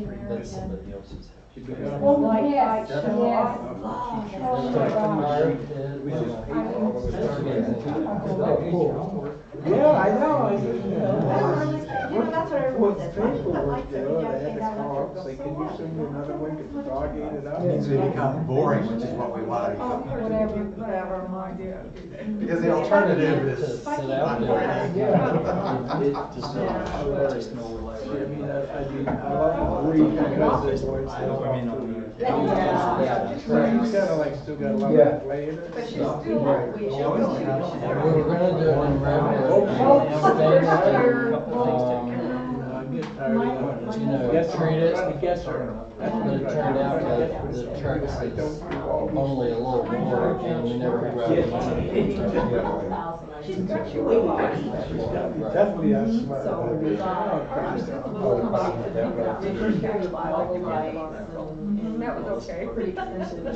Great That's American. somebody else's house. Oh, yes, yes. Oh, Yeah, I know. that's what everyone says. Why do you put Paperwork, lights every day? they had They to got call electric up, bill. say, So can you what? send me another one, cause the dog ate it up? It's gonna become boring, which is what we want. Whatever, my dear. Because the alternative is Sit out there. It just no I mean, I love the breed because it's where it's still off Yeah. He's kinda like still got a lot Yeah. of play in it. But she's still, we We were gonna do it in I get tired of you know, guessing. treat it. Trying to guess her. But it turned out that the truck is only a little more, and we never grabbed money. She's got you way back. Definitely a smart. So, we'll come out and pick it up. They first carry by all the lights and that was okay. Pretty expensive. They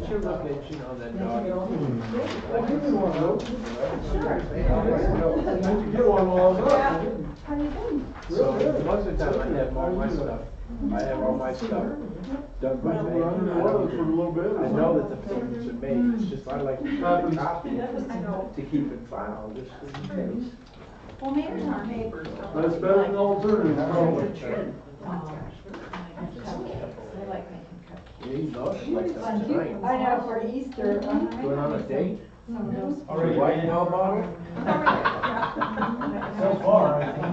should look at, you know, that dog. Give me one of those. Sure. Get one of those. How you doing? So most of the time I have all my stuff. I have all my stuff done by me. I know that the payments are made, it's just I like to keep a copy to keep it filed, just in case. Well, maybe our neighbors. That's better than alternative. They like making cupcakes. Yeah, you know, it's like that tonight. I know, for Easter. Going on a date? Some of those. Your wife know about it? So far, I think.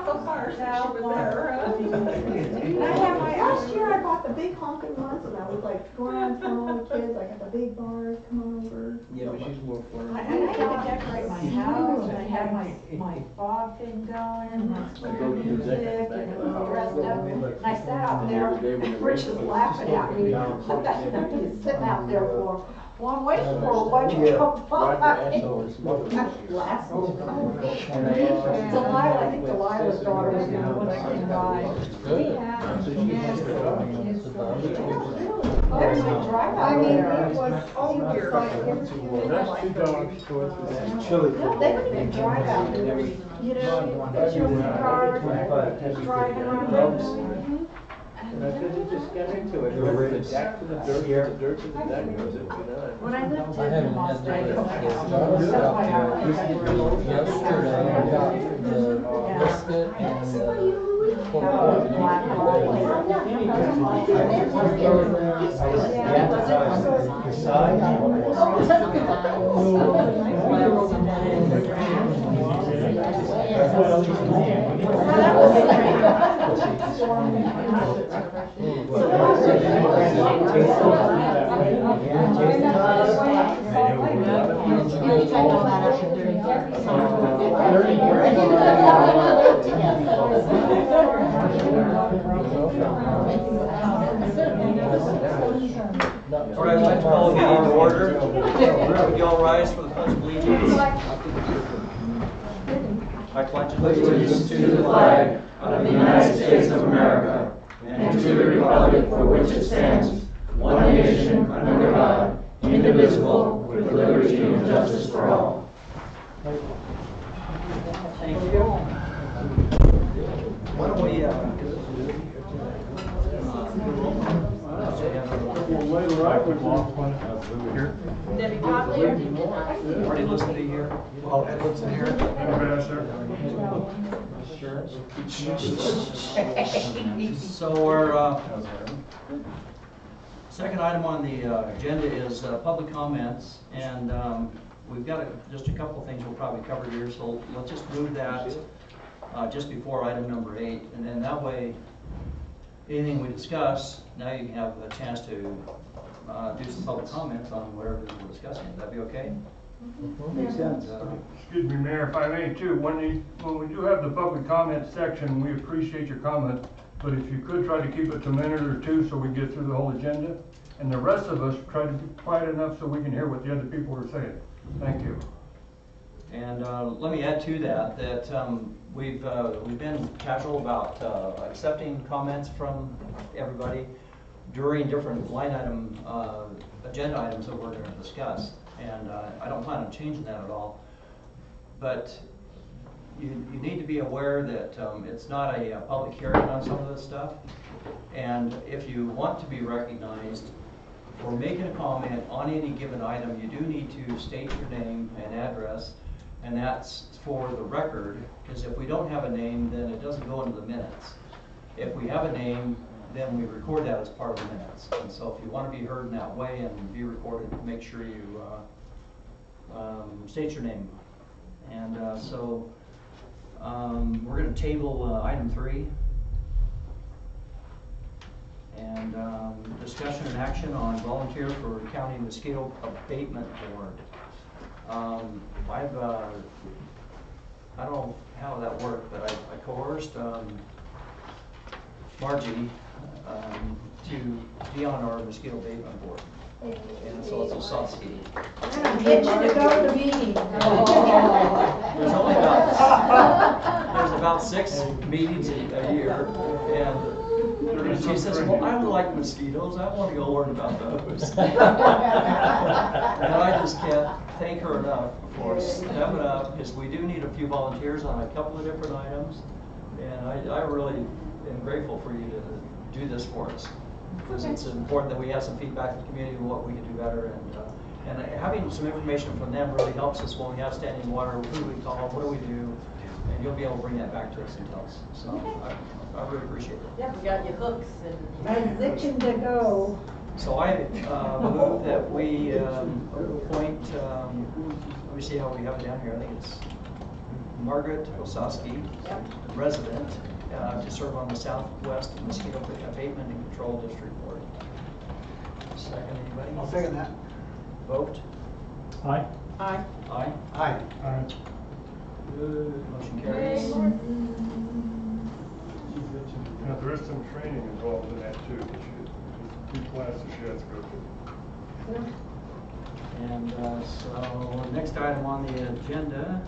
So far, since she was there. And I have last year I bought the big honking ones and I was like going around telling all the kids, I got the big bars, come on over. Yeah, but she's more for I had to decorate my house, and I had my fog thing going, and my music, and it was dressed up. And I sat out there, and Rich was laughing at me, what the heck are you sitting out there for? Well, I'm waiting for one to come by. Last Delilah, I think Delilah's daughter was the one that came by. There's a drive out there. It was over like every few minutes. That's two dogs towards the Chili. No, they don't even drive out there. You know, the children's cars, just driving around. And I said, you just get into it, the deck to the dirt to the deck goes in, you know. When I lived I in haven't Las had Vegas, that. I Yes, got John my out there yesterday. I got the brisket and the pork All right, I'd like to call the meeting to order. Would you all rise for the Pledge of Allegiance? I pledge allegiance to the flag of the United States of America and to the republic for which it stands, one nation under God, indivisible, with liberty and justice for all. Thank you. Why don't we, Debbie Conley. Marty listening to you here? Oh, Ed lives in here? So our second item on the agenda is public comments, and we've got just a couple things we'll probably cover here, so let's just move that just before item number 8, and then that way anything we discuss, now you can have a chance to do some public comments on whatever we're discussing. That'd be okay? Makes sense. Excuse me, Mayor, if I may too, when we do have the public comment section, we appreciate your comment, but if you could try to keep it to a minute or two so we get through the whole agenda, and the rest of us try to be quiet enough so we can hear what the other people are saying. Thank you. And let me add to that we've been casual about accepting comments from everybody during different line item agenda items that we're going to discuss, and I don't plan on changing that at all. But you need to be aware that it's not a public hearing on some of this stuff. And if you want to be recognized for making a comment on any given item, you do need to state your name and address, and that's for the record, because if we don't have a name, then it doesn't go into the minutes. If we have a name, then we record that as part of the minutes. And so if you want to be heard in that way and be recorded, make sure you state your name. And so we're going to table item 3. And discussion and action on volunteer for county mosquito abatement board. I don't know how that worked, but I coerced Margie to be on our mosquito abatement board. And so it's a Osowski. Get you to go to the meeting. There's only about 6 meetings a year, and she says, well, I don't like mosquitoes, I want to go learn about those. And I just can't thank her enough for stepping up, because we do need a few volunteers on a couple of different items, and I really am grateful for you to do this for us. Because it's important that we have some feedback from the community on what we can do better, and having some information from them really helps us when we have standing water. Who do we call? What do we do? And you'll be able to bring that back to us and tell us. So I really appreciate it. Yeah, we got your hooks and. I'm itching to go. So I move that we appoint. Let me see how we have it down here. I think it's Margaret Osowski, resident, to serve on the Southwest Mosquito Abatement and Control District Board. Second, anybody? I'll second that. Vote. Aye. Aye. Aye. Aye. Motion carries. Now, there is some training involved in that too. Two classes she has to go through. And so, next item on the agenda,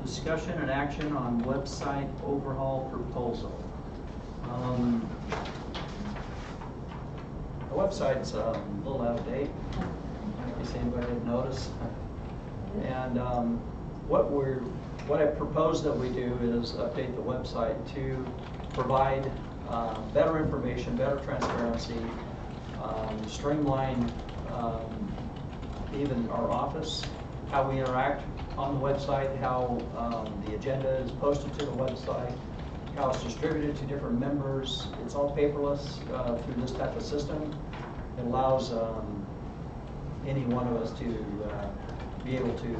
discussion and action on website overhaul proposal. The website's a little out of date, in case anybody didn't notice. And what I propose that we do is update the website to provide better information, better transparency, streamline even our office, how we interact on the website, how the agenda is posted to the website, how it's distributed to different members. It's all paperless through this type of system. It allows any one of us to be able to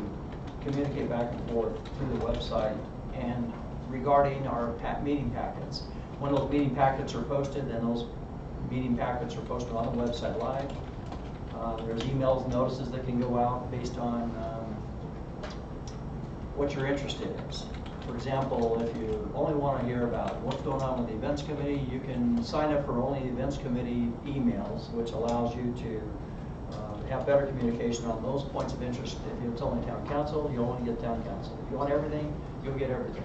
communicate back and forth through the website and regarding our meeting packets. When those meeting packets are posted, then those meeting packets are posted on the website live. There's emails and notices that can go out based on what your interest is. For example, if you only want to hear about what's going on with the events committee, you can sign up for only events committee emails, which allows you to have better communication on those points of interest. If it's only town council, you only get town council. If you want everything, you'll get everything.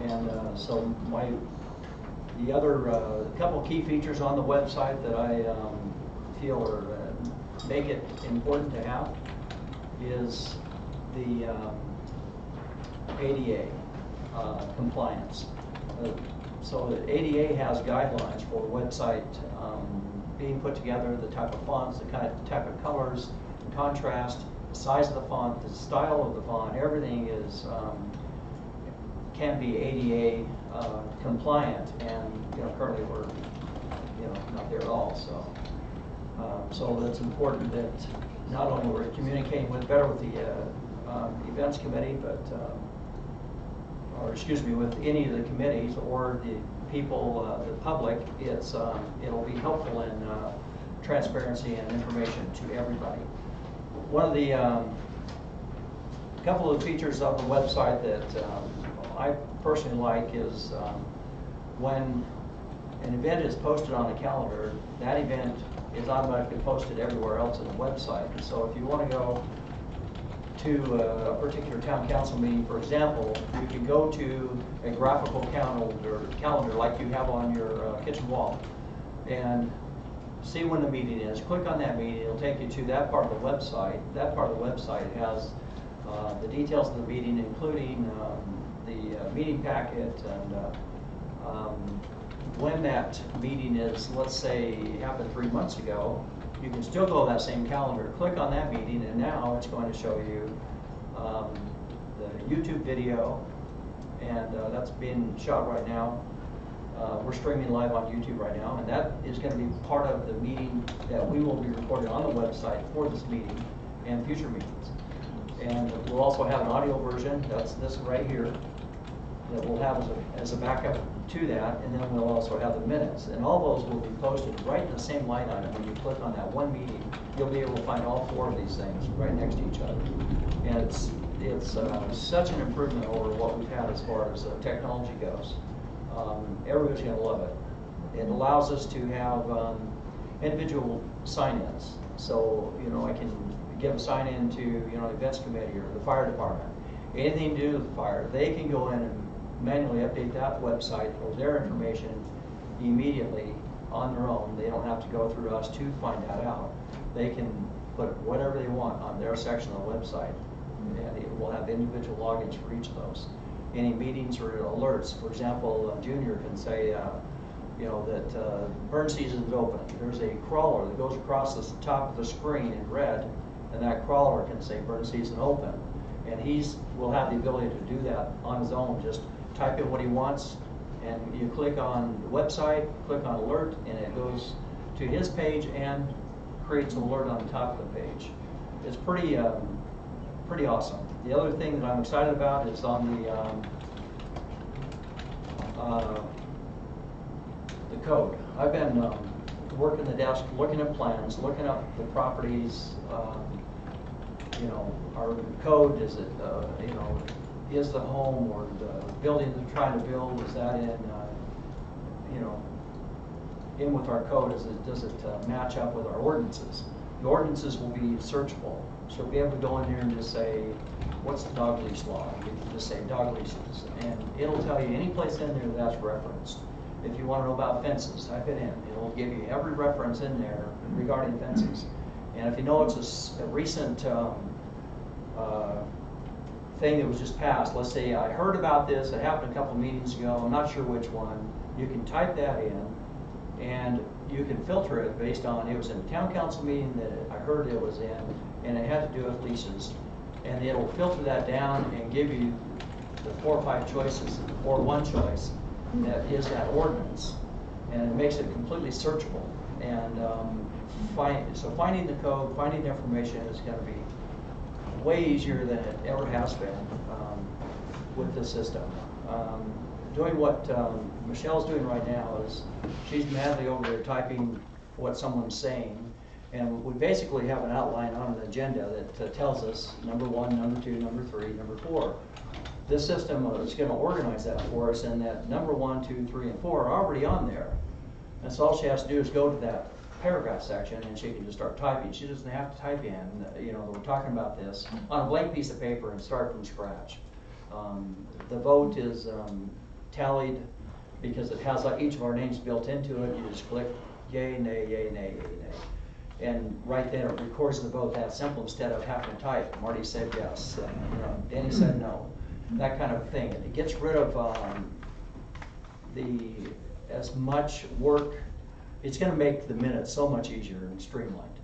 And so the other couple key features on the website that I feel are make it important to have is the ADA compliance. So the ADA has guidelines for website being put together, the type of fonts, the type of colors, the contrast, the size of the font, the style of the font, everything is can be ADA compliant, and currently we're not there at all. So that's important that not only we're communicating better with the events committee, but with any of the committees or the people, the public. It'll be helpful in transparency and information to everybody. One of the couple of features of the website that I personally like is when an event is posted on a calendar, that event is automatically posted everywhere else in the website. And so if you want to go to a particular town council meeting, for example, you can go to a graphical calendar like you have on your kitchen wall and see when the meeting is. Click on that meeting, it'll take you to that part of the website. That part of the website has the details of the meeting, including the meeting packet and when that meeting is, let's say, happened 3 months ago, you can still go to that same calendar, click on that meeting, and now it's going to show you the YouTube video, and that's being shot right now. We're streaming live on YouTube right now, and that is going to be part of the meeting that we will be recording on the website for this meeting and future meetings. And we'll also have an audio version, that's this right here, that we'll have as a backup to that, and then we'll also have the minutes. And all those will be posted right in the same line item. When you click on that one meeting, you'll be able to find all 4 of these things right next to each other. And it's such an improvement over what we've had as far as technology goes. Everybody's going to love it. It allows us to have individual sign-ins. So, you know, I can give a sign-in to, you know, the events committee or the fire department. Anything to do with the fire, they can go in and manually update that website or their information immediately on their own. They don't have to go through us to find that out. They can put whatever they want on their section of the website, and it will have individual logins for each of those. Any meetings or alerts, for example, Junior can say, you know, that burn season is open. There's a crawler that goes across the top of the screen in red, and that crawler can say burn season open. And will have the ability to do that on his own. Just type in what he wants, and you click on the website, click on alert, and it goes to his page and creates an alert on the top of the page. It's pretty awesome. The other thing that I'm excited about is on the code. I've been working the desk, looking at plans, looking up the properties. You know, our code, is it, you know, is the home or the building they're trying to build, is that in, you know, in with our code? Does it match up with our ordinances? The ordinances will be searchable. So be able to go in here and just say, what's the dog leash law? You can just say dog leashes, and it'll tell you any place in there that's referenced. If you want to know about fences, type it in. It'll give you every reference in there regarding fences. And if you know it's a recent thing that was just passed, let's say I heard about this, it happened a couple meetings ago, I'm not sure which one, you can type that in, and you can filter it based on, it was in a town council meeting that I heard it was in, and it had to do with leases. And it'll filter that down and give you the 4 or 5 choices, or one choice that is that ordinance, and it makes it completely searchable. And so finding the code, finding the information is going to be way easier than it ever has been with this system. Doing what Michelle's doing right now is she's madly over there typing what someone's saying, and we basically have an outline on an agenda that tells us number 1, number 2, number 3, number 4. This system is going to organize that for us, and that number 1, 2, 3, and 4 are already on there. And so all she has to do is go to that paragraph section, and she can just start typing. She doesn't have to type in, you know, we're talking about this on a blank piece of paper and start from scratch. The vote is tallied because it has each of our names built into it. You just click yay, nay, yay, nay, yay, nay. And right there it records the vote that simple instead of having to type. Marty said yes, and, you know, Danny said no. That kind of thing. And it gets rid of as much work. It's going to make the minutes so much easier and streamlined.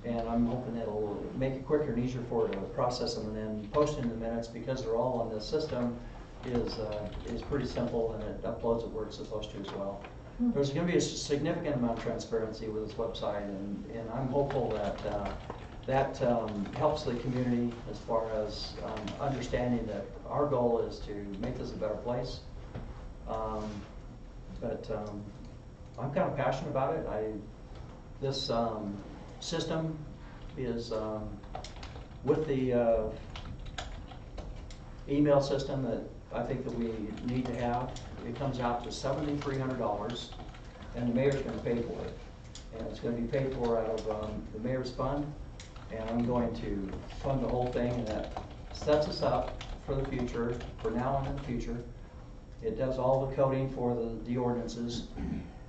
And I'm hoping it'll make it quicker and easier for her to process them, and then posting the minutes, because they're all on the system, is pretty simple, and it uploads it where it's supposed to as well. There's going to be a significant amount of transparency with this website, and I'm hopeful that helps the community as far as understanding that our goal is to make this a better place. I'm kind of passionate about it. This system is with the email system that I think that we need to have. It comes out to $7,300, and the mayor's going to pay for it. And it's going to be paid for out of the mayor's fund, and I'm going to fund the whole thing, and that sets us up for the future, for now and in the future. It does all the coding for the ordinances,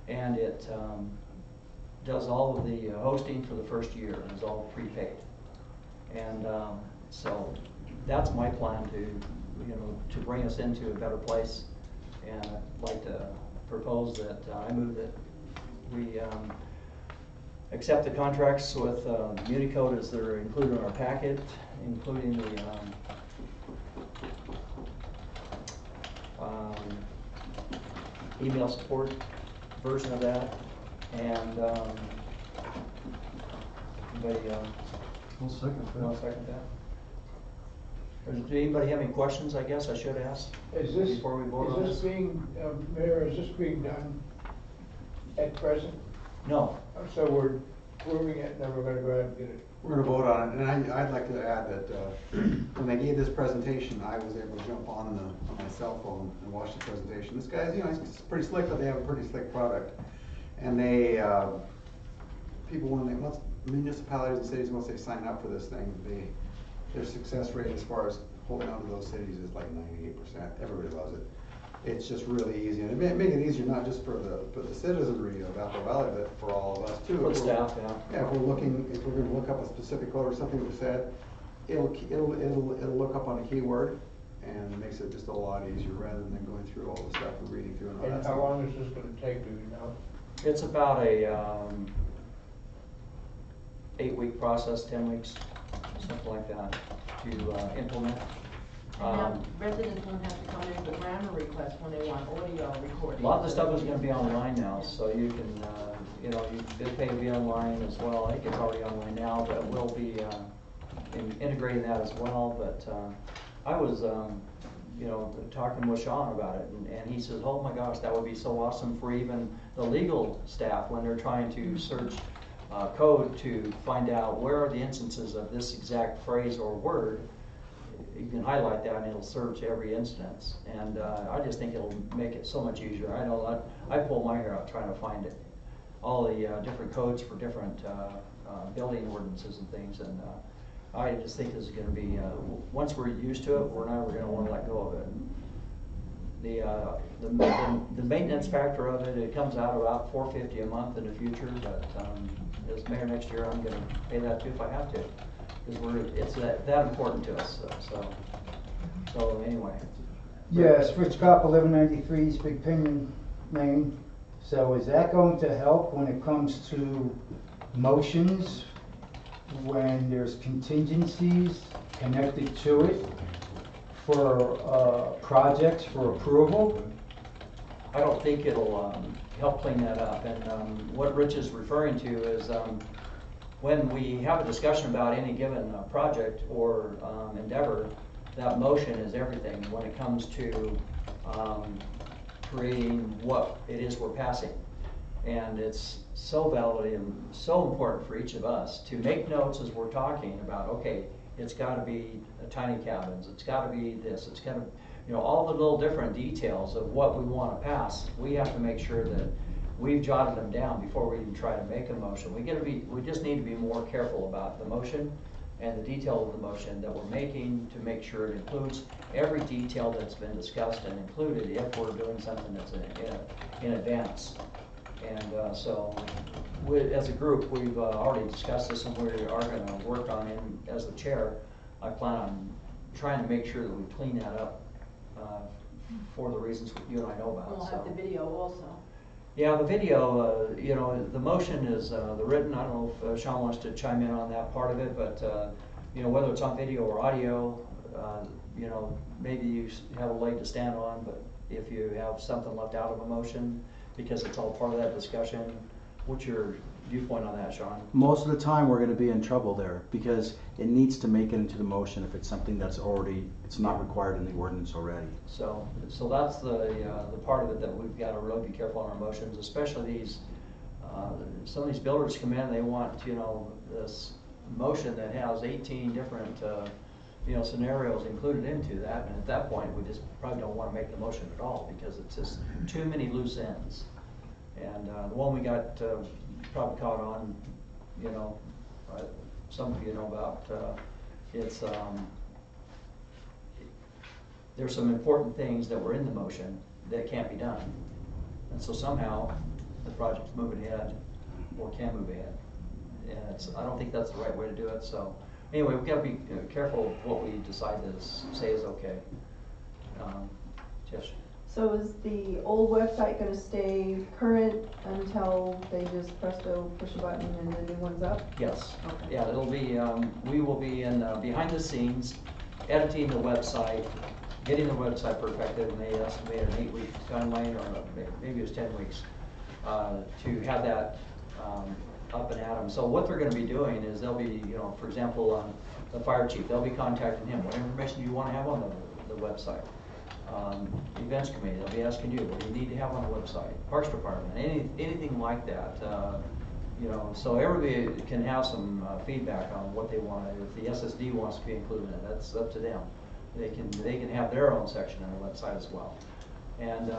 and it does all of the hosting for the first year, and is all prepaid. And so that's my plan to bring us into a better place. And I'd like to propose that I move that we accept the contracts with Unicode as they're included in our packet, including the email support version of that. And anybody I'll second want to second that? Or does anybody have any questions, I guess I should ask? Is this, Before we vote on is this this? being, Mayor, is this being done at present? No. So we're approving it, and then we're gonna go ahead and get it. We're gonna vote on it, and I'd like to add that, when they gave this presentation, I was able to jump on my cell phone and watch the presentation. This guy's, he's pretty slick, but they have a pretty slick product. And they, once municipalities and cities, once they sign up for this thing, their success rate as far as holding on to those cities is like 98%. Everybody loves it. It's just really easy, and it make it easier not just for the citizenry of Apple Valley, but for all of us too. For the staff, yeah. Yeah, if we're gonna look up a specific code or something we said, it'll look up on a keyword, and it makes it just a lot easier rather than going through all the stuff and reading through and all that And stuff. how long is this gonna take, do you know? It's about a 8-week process, 10 weeks, something like that, to implement. And now residents won't have to come in with grammar requests when they want audio recording. A lot of the stuff is gonna be online now, so you can, BidPay will be online as well. I think it's already online now, but we'll be integrating that as well. But I was, talking with Sean about it, and he says, oh my gosh, that would be so awesome for even the legal staff when they're trying to search code to find out where are the instances of this exact phrase or word. You can highlight that and it'll search every instance, and I just think it'll make it so much easier. I know I pull my hair out trying to find it, all the different codes for different building ordinances and things, and I just think this is going to be, once we're used to it, we're never going to want to let go of it. The maintenance factor of it, it comes out about $450 a month in the future, but as mayor next year, I'm going to pay that too if I have to. Because it's that important to us, so anyway. Yes, Rich Kopp, 1193 East Big Pinion, Maine. So is that going to help when it comes to motions, when there's contingencies connected to it for projects for approval? I don't think it'll help clean that up, and what Rich is referring to is when we have a discussion about any given project or endeavor, that motion is everything when it comes to creating what it is we're passing. And it's so valid and so important for each of us to make notes as we're talking about, okay, it's got to be tiny cabins, it's got to be this, it's got to, all the little different details of what we want to pass. We have to make sure that we've jotted them down before we even try to make a motion. We just need to be more careful about the motion and the detail of the motion that we're making to make sure it includes every detail that's been discussed and included if we're doing something that's in advance. And so as a group, we've already discussed this, and we are going to work on it. As the chair, I plan on trying to make sure that we clean that up for the reasons you and I know about. We'll have the video also. Yeah, the video, the motion is the written. I don't know if Sean wants to chime in on that part of it, but whether it's on video or audio, maybe you have a leg to stand on. But if you have something left out of a motion because it's all part of that discussion, what's your viewpoint on that, Sean? Most of the time, we're going to be in trouble there because it needs to make it into the motion if it's something that's it's not required in the ordinance already. So that's the part of it that we've got to really be careful on our motions, especially these. Some of these builders come in and they want this motion that has 18 different scenarios included into that, and at that point we just probably don't want to make the motion at all because it's just too many loose ends. And the one we got probably caught on, some of you know about, it's there's some important things that were in the motion that can't be done, and so somehow the project's moving ahead or can move ahead, and I don't think that's the right way to do it. So Anyway, we've got to be careful of what we decide to say is okay. Yes. So is the old website gonna stay current until they just push a button and the new one's up? Yes. Okay. Yeah, it'll be, we will be in behind the scenes, editing the website, getting the website perfected, and they estimated an 8-week timeline, or maybe it was 10 weeks, to have that up and at them. So what they're going to be doing is they'll be, for example, the fire chief, they'll be contacting him. What information do you want to have on the website? Events committee, they'll be asking you, what do you need to have on the website? Parks department, anything like that. So everybody can have some feedback on what they want. If the SSD wants to be included in it, that's up to them. They can have their own section on the website as well. And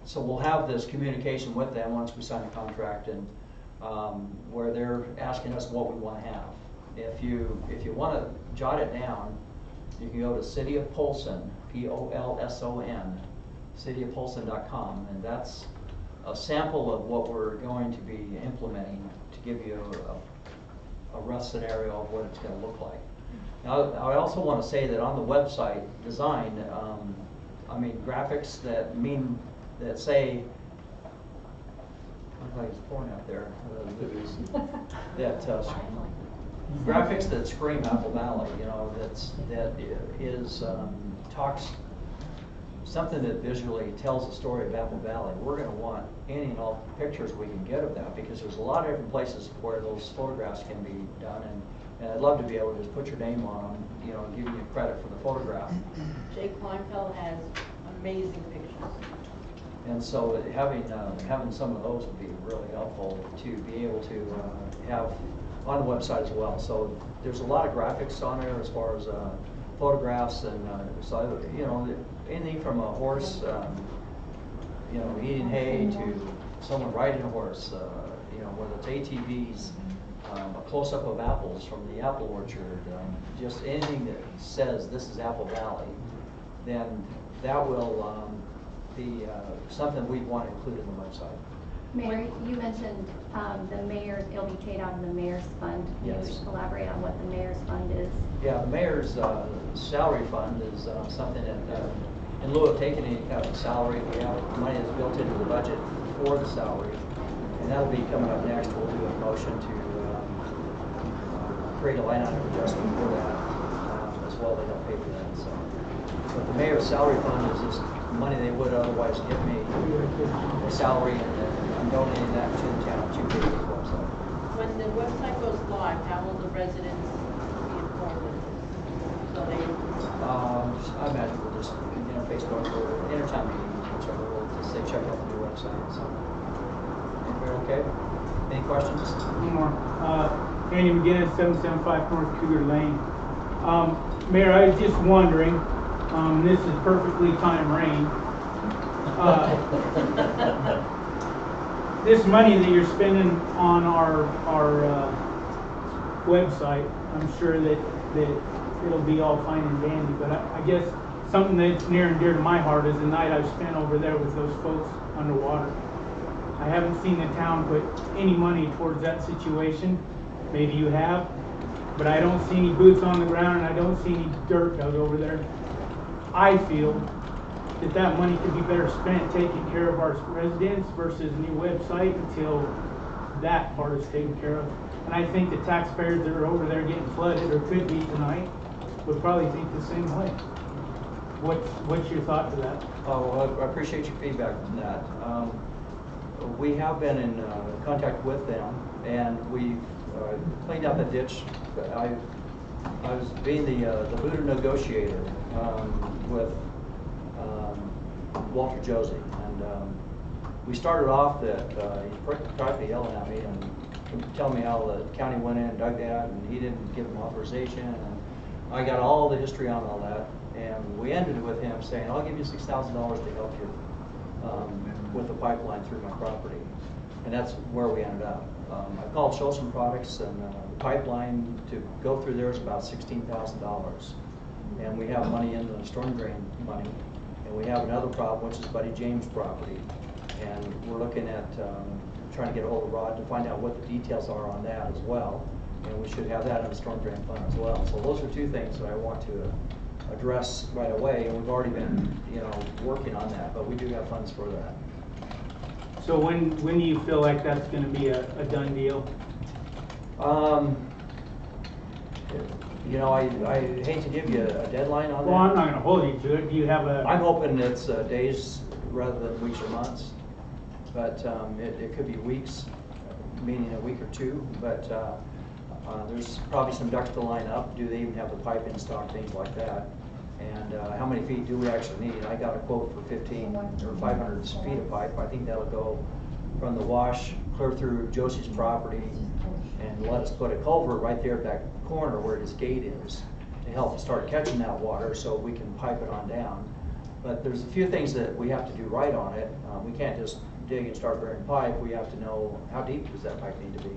so we'll have this communication with them once we sign a contract, and where they're asking us what we want to have. If you want to jot it down, you can go to City of Polson, Polson, cityofpolson.com, and that's a sample of what we're going to be implementing to give you a rough scenario of what it's going to look like. Now, I also want to say that on the website design, graphics that say, like it's pouring out there, graphics that scream Apple Valley, talks something that visually tells the story of Apple Valley. We're going to want any and all pictures we can get of that, because there's a lot of different places where those photographs can be done, and I'd love to be able to just put your name on them, and give you credit for the photograph. Jake Kleinfeld has amazing pictures. And so having some of those would be really helpful to be able to have on the website as well. So there's a lot of graphics on there as far as photographs, and so anything from a horse, eating hay, to someone riding a horse, whether it's ATVs, a close-up of apples from the apple orchard, just anything that says this is Apple Valley, then that will be something we'd want to include in the website. Mayor, you mentioned the mayor's, it'll be paid out of the mayor's fund. Can Yes. you elaborate on what the mayor's fund is? Yeah, the mayor's salary fund is something that, in lieu of taking any kind of salary, we have money that's built into the budget for the salary, and that'll be coming up next. We'll do a motion to create a line item adjustment for that as well. They don't pay for that. So the mayor's salary fund is just money they would otherwise give me a salary, and I'm donating that to the town to pay for the website. When the website goes live, how will the residents be informed of this? So they, I imagine we'll just, Facebook or Intertown meeting, whichever, we'll just say check out the new website. So, everybody okay? Any questions? One more. Andy McGinnis, 775 North Cougar Lane. Mayor, I was just wondering, this is perfectly timed rain. This money that you're spending on our website, I'm sure that it'll be all fine and dandy, but I guess something that's near and dear to my heart is the night I've spent over there with those folks underwater. I haven't seen the town put any money towards that situation. Maybe you have, but I don't see any boots on the ground, and I don't see any dirt dug over there. I feel that money could be better spent taking care of our residents versus a new website until that part is taken care of. And I think the taxpayers that are over there getting flooded, or could be tonight, would probably think the same way. What's your thought to that? Oh, well, I appreciate your feedback on that. We have been in contact with them, and we've cleaned out the ditch. I was being the Buddha negotiator with Walter Josie, and we started off that he practically yelling at me and telling me how the county went in and dug that, and he didn't give him authorization, and I got all the history on all that, and we ended with him saying, I'll give you $6,000 to help you with the pipeline through my property, and that's where we ended up. I called Schultzen Products, and the pipeline to go through there is about $16,000, and we have money in the storm drain money, and we have another problem, which is Buddy James' property, and we're looking at trying to get a hold of Rod to find out what the details are on that as well. And we should have that in the storm drain fund as well. So those are two things that I want to address right away, and we've already been, working on that, but we do have funds for that. So when do you feel like that's gonna be a done deal? I hate to give you a deadline on that. Well, I'm not gonna hold you to it. Do you have a? I'm hoping it's days rather than weeks or months, but it could be weeks, meaning a week or two, but there's probably some ducts to line up. Do they even have the pipe in stock, things like that? And how many feet do we actually need? I got a quote for 15 or 500 feet of pipe. I think that'll go from the wash clear through Josie's property and let us put a culvert right there at that corner where his gate is to help start catching that water so we can pipe it on down. But there's a few things that we have to do right on it. We can't just dig and start burying pipe. We have to know how deep does that pipe need to be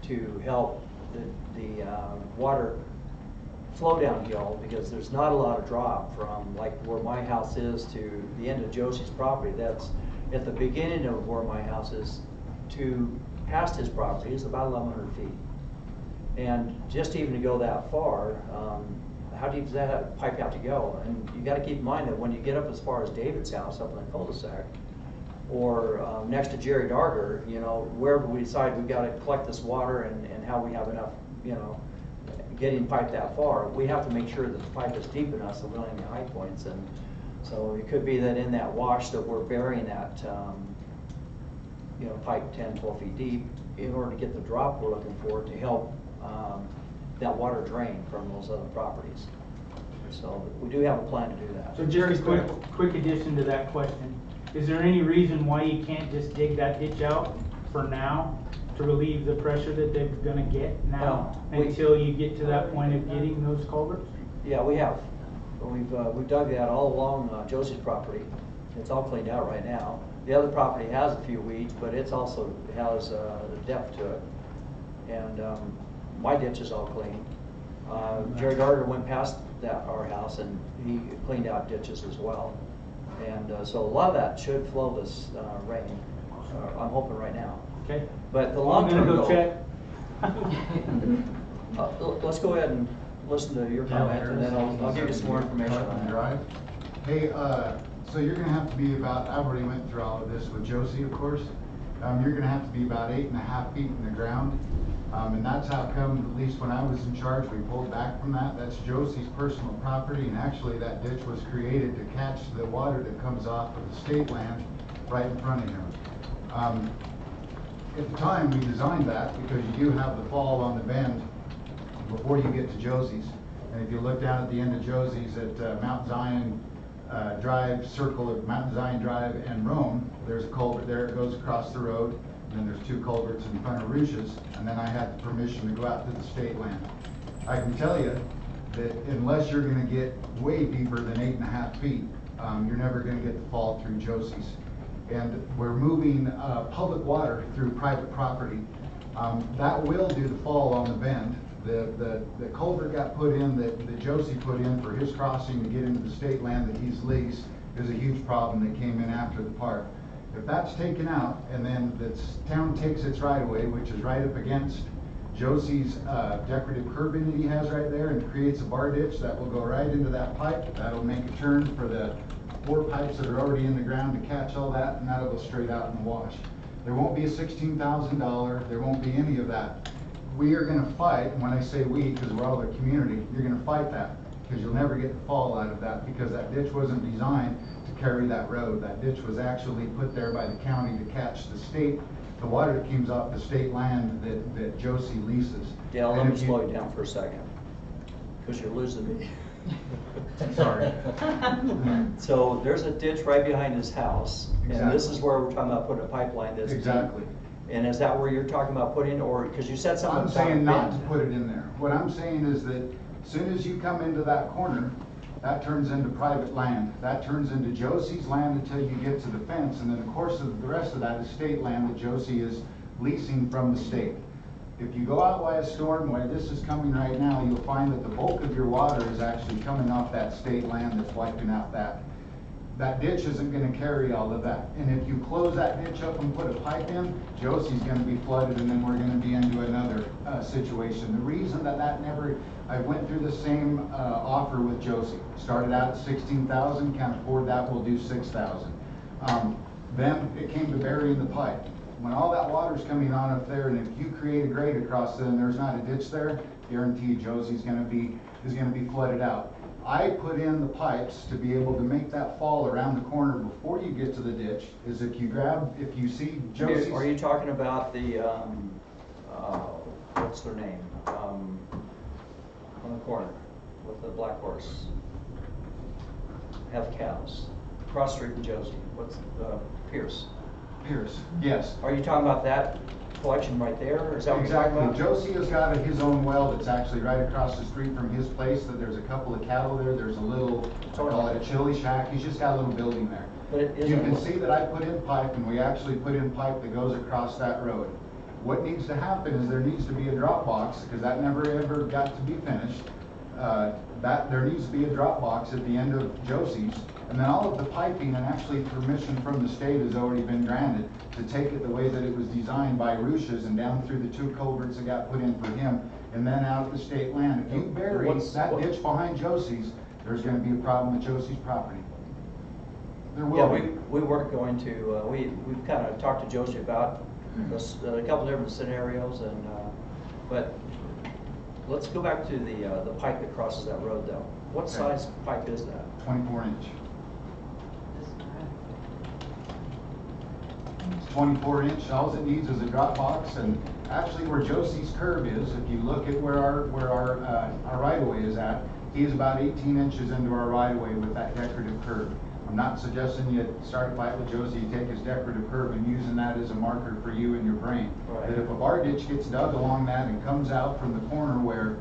to help the water flow downhill, because there's not a lot of drop from like where my house is to the end of Josie's property. That's at the beginning of where my house is to past his property is about 1,100 feet. And just even to go that far, how deep does that pipe have to go? And you got to keep in mind that when you get up as far as David's house up in the cul-de-sac, or next to Jerry Darger, wherever we decide we've got to collect this water and how we have enough, getting pipe that far, we have to make sure that the pipe is deep enough so we don't have any high points. And so it could be that in that wash that we're burying that, pipe 10, 12 feet deep in order to get the drop we're looking for to help that water drain from those other properties. So we do have a plan to do that. So Jerry, quick addition to that question. Is there any reason why you can't just dig that ditch out for now to relieve the pressure that they're gonna get now until you get to that point of getting those culverts? Yeah, we have. We've dug that all along Josie's property. It's all cleaned out right now. The other property has a few weeds, but it's also has depth to it. And my ditch is all clean. Jerry Gardner went past our house and he cleaned out ditches as well. And so a lot of that should flow this rain. I'm hoping right now. Okay. But the long-term goal. Check. Let's go ahead and listen to your comment, and then I'll give you some more information on that. Hey, so you're going to have to be about, I already went through all of this with Josie, of course. You're going to have to be about 8.5 feet in the ground. And that's how come, at least when I was in charge, we pulled back from that. That's Josie's personal property, and actually that ditch was created to catch the water that comes off of the state land right in front of him. At the time, we designed that because you do have the fall on the bend before you get to Josie's. And if you look down at the end of Josie's at Mount Zion Drive, circle of Mount Zion Drive and Rome, there's a culvert there. It goes across the road. And then there's 2 culverts in front of Rouge's, and then I had the permission to go out to the state land. I can tell you that unless you're going to get way deeper than 8.5 feet, you're never going to get the fall through Josie's. And we're moving public water through private property. That will do the fall on the bend. The culvert got put in that Josie put in for his crossing to get into the state land that he's leased is a huge problem that came in after the park. If that's taken out, and then the town takes its right-of-way, which is right up against Josie's decorative curb in that he has right there, and creates a bar ditch that will go right into that pipe. That'll make a turn for the 4 pipes that are already in the ground to catch all that, and that'll go straight out in the wash. There won't be a $16,000, there won't be any of that. We are gonna fight, and when I say we, because we're all the community, you're gonna fight that, because you'll never get the fall out of that, because that ditch wasn't designed to carry that road. That ditch was actually put there by the county to catch the water that comes off the state land that Josie leases. Dale, let me slow you down for a second, because you're losing me. Sorry. So there's a ditch right behind his house, Exactly. and this is where we're talking about putting a pipeline this Exactly. deep. And is that where you're talking about putting, or, because you said something I'm about saying not to bend. put it in there. What I'm saying is that as soon as you come into that corner, that turns into private land. That turns into Josie's land until you get to the fence, and then of course the rest of that is state land that Josie is leasing from the state. If you go out by a storm, where this is coming right now, you'll find that the bulk of your water is actually coming off that state land that's wiping out that. that ditch isn't gonna carry all of that. And if you close that ditch up and put a pipe in, Josie's gonna be flooded, and then we're gonna be into another situation. The reason that never, I went through the same offer with Josie. Started out at 16,000, can't afford that, we'll do 6,000. Then it came to burying the pipe. When all that water's coming on up there, and if you create a grate across there and there's not a ditch there, guarantee Josie's gonna be flooded out. I put in the pipes to be able to make that fall around the corner before you get to the ditch, is if you see Josie's. Are you talking about the, what's their name? On the corner with the black horse. Have cows. Cross street from Josie. What's, Pierce? Pierce, yes. Are you talking about that collection right there, or is that what you're talking Exactly. about? Josie has got his own well that's actually right across the street from his place. That there's a couple of cattle there. There's a little, I call it a chili shack. He's just got a little building there. But it isn't. You can see that I put in pipe, and we actually put in pipe that goes across that road. What needs to happen is there needs to be a drop box, because that never ever got to be finished. There needs to be a drop box at the end of Josie's, and then all of the piping, and actually permission from the state has already been granted to take it the way that it was designed by Ruches and down through the 2 culverts that got put in for him, and then out the state land. If you bury that ditch behind Josie's, there's going to be a problem with Josie's property. There will be. We weren't going to, we've kind of talked to Josie about this, a couple different scenarios, and but let's go back to the pipe that crosses that road though. What size pipe is that? 24 inch. 24 inch, all it needs is a drop box, and actually where Josie's curb is, if you look at where our right of way is at, he's about 18 inches into our right of way with that decorative curb. I'm not suggesting you start a fight with Josie, you take his decorative curb and using that as a marker for you in your brain. Right. That if a bar ditch gets dug along that and comes out from the corner where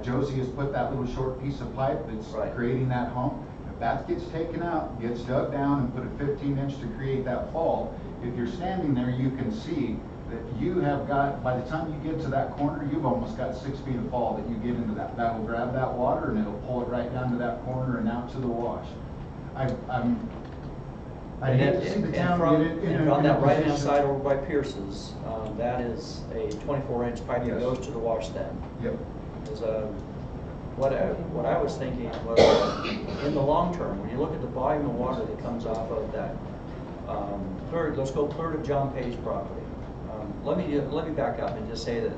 Josie has put that little short piece of pipe that's creating that hump, if that gets taken out, gets dug down and put a 15 inch to create that fall, if you're standing there, you can see that you have got, by the time you get to that corner, you've almost got 6 feet of fall that you get into that. That'll grab that water and it'll pull it right down to that corner and out to the wash. I hate to see the town get in and on a that right hand position. side over by Pierce's, that is a 24 inch pipe that goes to the wash stand. Yep. Is what I was thinking was, in the long term, when you look at the volume of water that comes off of that, let's go clear to John Pay's property. Let me back up and just say that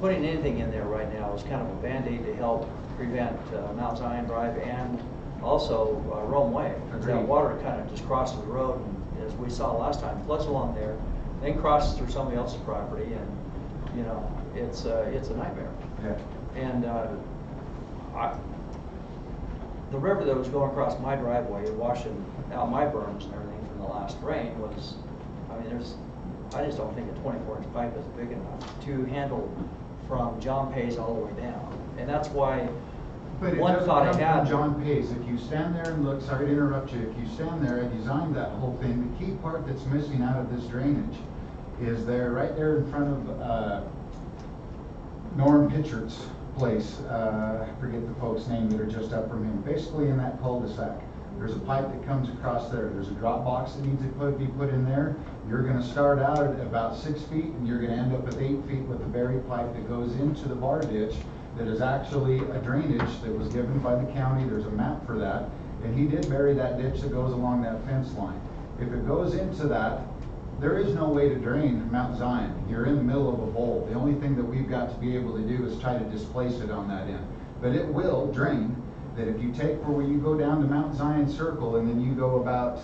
putting anything in there right now is kind of a band-aid to help prevent Mount Zion Drive and also Rome Way. That water kind of just crosses the road, and as we saw last time, floods along there, then crosses through somebody else's property, and you know it's a nightmare. Yeah. And the river that was going across my driveway, washing out my berms and everything from the last rain was, I mean, I just don't think a 24 inch pipe is big enough to handle from John Pay's all the way down. And that's why But it one doesn't thought I come had. from John Pace. If you stand there and look, sorry to interrupt you, if you stand there, I designed that whole thing. The key part that's missing out of this drainage is there, right there in front of Norm Pitchert's place. I forget the folks' name that are just up from him. Basically in that cul-de-sac, there's a pipe that comes across there. There's a drop box that needs to be put in there. You're going to start out at about 6 feet, and you're going to end up at 8 feet with a buried pipe that goes into the bar ditch. That is actually a drainage that was given by the county. There's a map for that. And he did bury that ditch that goes along that fence line. If it goes into that, there is no way to drain Mount Zion. You're in the middle of a bowl. The only thing that we've got to be able to do is try to displace it on that end. But it will drain. That if you take where you go down to Mount Zion Circle and then you go about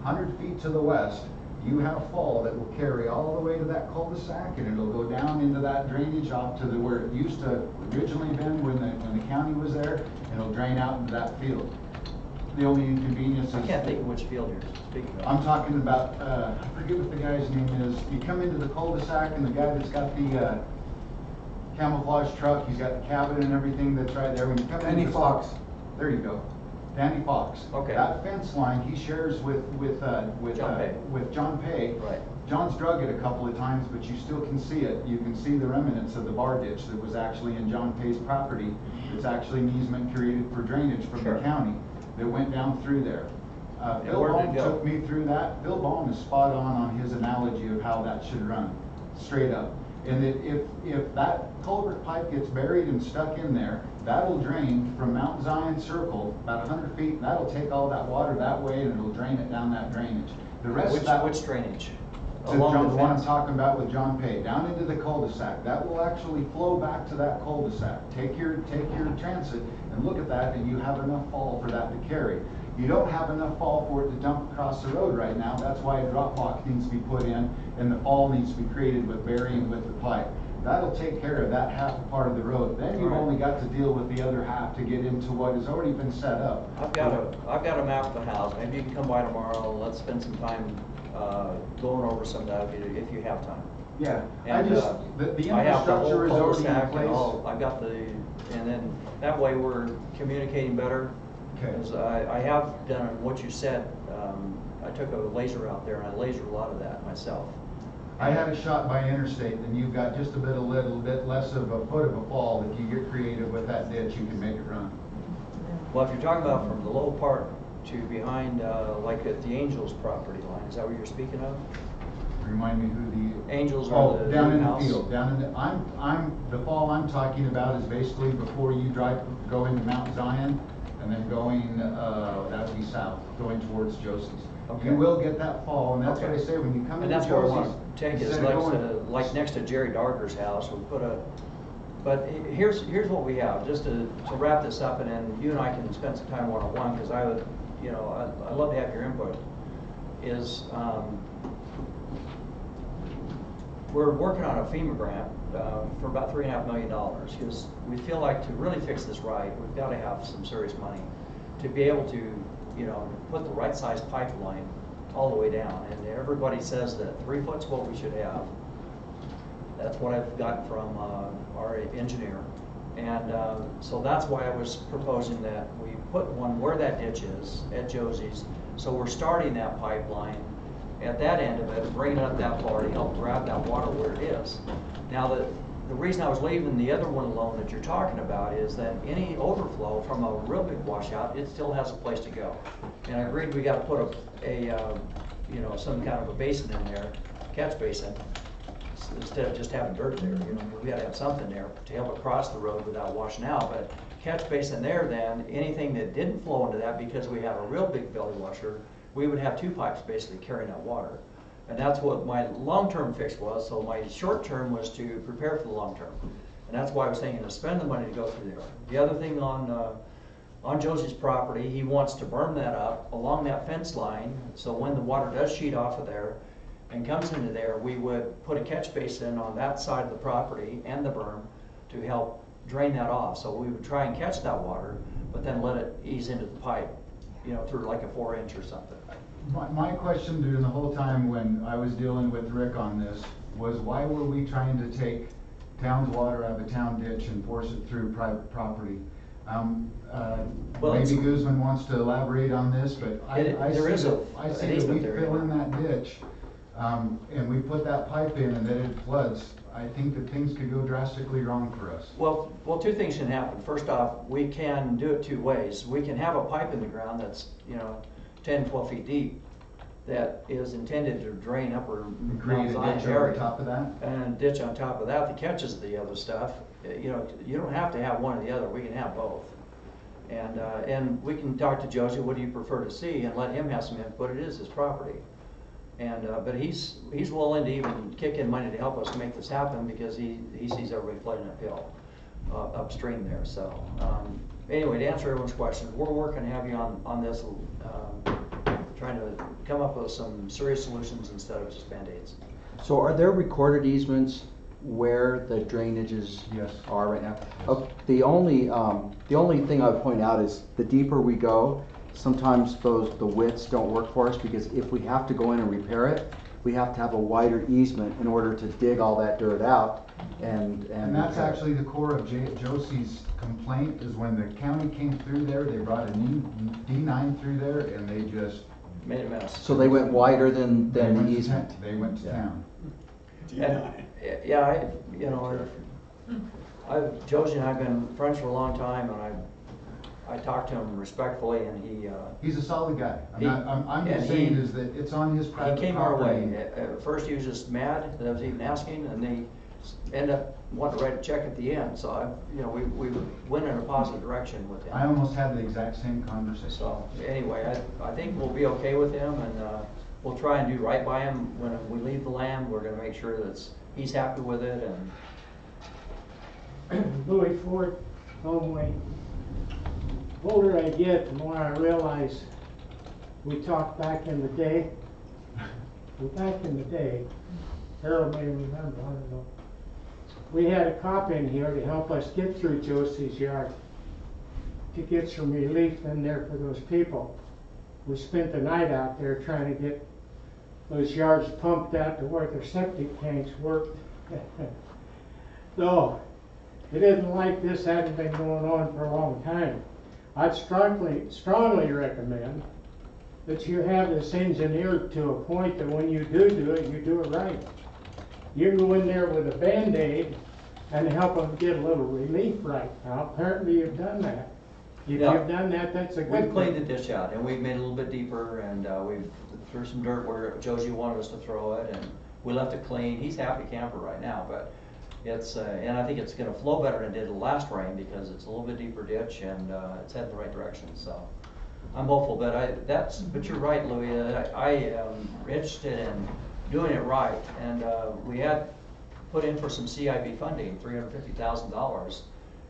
100 feet to the west, you have fall that will carry all the way to that cul-de-sac, and it'll go down into that drainage off to where it used to originally been when the county was there, and it'll drain out into that field. The only inconvenience is... I can't think of which field you're speaking of. I'm talking about, I forget what the guy's name is. You come into the cul-de-sac and the guy that's got the camouflage truck, he's got the cabin and everything that's right there. When you come Danny into Fox. There you go. Danny Fox. Okay. That fence line he shares with John Pay. Right. John's drug it a couple of times, but you still can see it. You can see the remnants of the bar ditch that was actually in John Pay's property. It's actually an easement created for drainage from the county. that went down through there. Phil where did it Baum go? took me through that. Phil Baum is spot on his analogy of how that should run, straight up. And if that culvert pipe gets buried and stuck in there, that'll drain from Mount Zion Circle about 100 feet, and that'll take all that water that way, and it'll drain it down that drainage. The rest of that. Which drainage? To Along John, the the one I'm fence? talking about with John Pay, down into the cul-de-sac. That will actually flow back to that cul-de-sac. Take your transit and look at that, and you have enough fall for that to carry. You don't have enough fall for it to dump across the road right now. That's why a drop box needs to be put in, and the fall needs to be created with burying with the pipe. That'll take care of that half part of the road. Then you've Right. only got to deal with the other half to get into what has already been set up. I've got a map of the house. Maybe you can come by tomorrow and let's spend some time going over some of that if you have time. Yeah, And, the I have the whole infrastructure is already in cul-de-sac and place. all, I've got and then that way we're communicating better. Okay. Because I have done what you said. I took a laser out there and I lasered a lot of that myself. I had a shot by interstate, then you've got just a little bit less of a foot of a fall. If you get creative with that ditch, you can make it run. Well, if you're talking about from the low part to behind, like at the Angels property line, is that what you're speaking of? Remind me who the Angels are the down in the house. field, down in the, the fall I'm talking about is basically before you go into Mount Zion, and then going, that would be south, going towards Josie's. Okay. You will get that fall, and that's what I Okay. say, when you come And into that's where I Josie's. want to take is instead of like next to Jerry Darker's house, we put but here's what we have, just to wrap this up, and then you and I can spend some time one-on-one, because I'd love to have your input, is, we're working on a FEMA grant for about $3.5 million, because we feel like to really fix this right, we've got to have some serious money to be able to, put the right size pipeline all the way down. And everybody says that 3 foot's what we should have. That's what I've gotten from our engineer. And so that's why I was proposing that we put one where that ditch is, at Josie's. So we're starting that pipeline at that end of it, bringing it up that far to help grab that water where it is. Now, the reason I was leaving the other one alone that you're talking about is that any overflow from a real big washout, it still has a place to go. And I agreed we got to put some kind of a basin in there, catch basin, instead of just having dirt there. We got to have something there to help it cross the road without washing out. But catch basin there, then anything that didn't flow into that, because we have a real big belly washer, we would have 2 pipes basically carrying that water. And that's what my long-term fix was. So my short-term was to prepare for the long-term. And that's why I was thinking to spend the money to go through there. The other thing on Josie's property, he wants to berm that up along that fence line. So when the water does sheet off of there and comes into there, we would put a catch basin on that side of the property and the berm to help drain that off. So we would try and catch that water, but then let it ease into the pipe, through like a 4-inch or something. My question during the whole time when I was dealing with Rick on this was, why were we trying to take town's water out of the town ditch and force it through private property? Maybe Guzman wants to elaborate on this, but I see that we fill in that ditch, and we put that pipe in and then it floods. I think that things could go drastically wrong for us. Well, 2 things can happen. First off, we can do it 2 ways. We can have a pipe in the ground that's, 10, 12 feet deep that is intended to drain upper Create a ditch over top of that? And a ditch on top of that catches the other stuff. You don't have to have one or the other. We can have both. And we can talk to Josie, what do you prefer to see, and let him have some input. It is his property. And but he's willing to even kick in money to help us make this happen, because he sees everybody flooding uphill, upstream there. So anyway, to answer everyone's question, we're working to have you on this, trying to come up with some serious solutions instead of just Band-Aids. So are there recorded easements where the drainages are right now? Okay, the only thing I would point out is the deeper we go, sometimes the widths don't work for us, because if we have to go in and repair it, we have to have a wider easement in order to dig all that dirt out and that's actually the core of Josie's complaint, is when the county came through there, they brought a new D9 through there, and they just made a mess. So they went wider than the easement. They went to town. Yeah, Josie and I have been friends for a long time, and I talked to him respectfully, and he. He's a solid guy. He- I'm just and saying he- is that it's on his private He property. came our way. At first, he was just mad that I was even asking, and they ended up wanting to write a check at the end. So we went in a positive direction with him. I almost had the exact same conversation. So anyway, I think we'll be okay with him, and we'll try and do right by him when we leave the land. We're going to make sure that he's happy with it, and Louis Ford, Homeway. The older I get, the more I realize we talked back in the day. Back in the day, Harold may remember, I don't know. We had a cop in here to help us get through Josie's yard, to get some relief in there for those people. We spent the night out there trying to get those yards pumped out to where their septic tanks worked. So, it isn't like this hadn't been going on for a long time. I'd strongly recommend that you have this engineered to a point that when you do it, you do it right. You can go in there with a Band-Aid and help them get a little relief right now. Apparently you've done that. If Yeah. you've done that, that's a good thing. we've cleaned the ditch out, and we've made it a little bit deeper, and we've threw some dirt where Josie wanted us to throw it, and we left it clean. He's a happy camper right now, but it's and I think it's going to flow better than it did the last rain because it's a little bit deeper ditch, and it's heading the right direction. So I'm hopeful, but but you're right, Louis. I am interested in doing it right, and we had put in for some CIB funding, $350,000,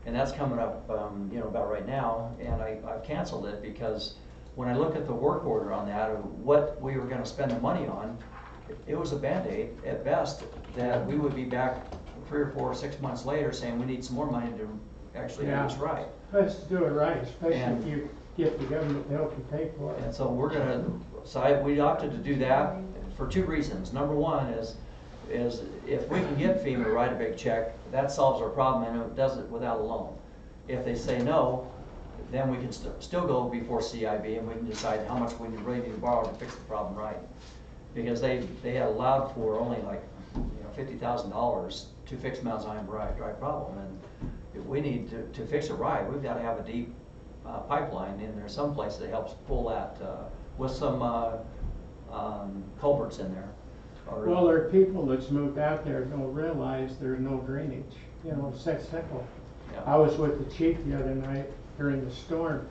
and that's coming up, about right now. And I've canceled it because when I look at the work order on that, of what we were going to spend the money on, it was a Band-Aid at best. That we would be back 3 or 4 or 6 months later saying we need some more money to actually do this right. Let's do it right, especially And- if you get the government to help you pay for it. And so we opted to do that for 2 reasons. Number one is if we can get FEMA to write a big check, that solves our problem, and it does it without a loan. If they say no, then we can still go before CIB, and we can decide how much we really need to borrow to fix the problem right. Because they had allowed for only like $50,000 to fix Mount Zion Drive problem, and we need to fix it right. We've got to have a deep pipeline in there someplace that helps pull that with some culverts in there. Well, there are people that's moved out there that don't realize there's no drainage. It's that simple. Yeah. I was with the chief the other night during the storm.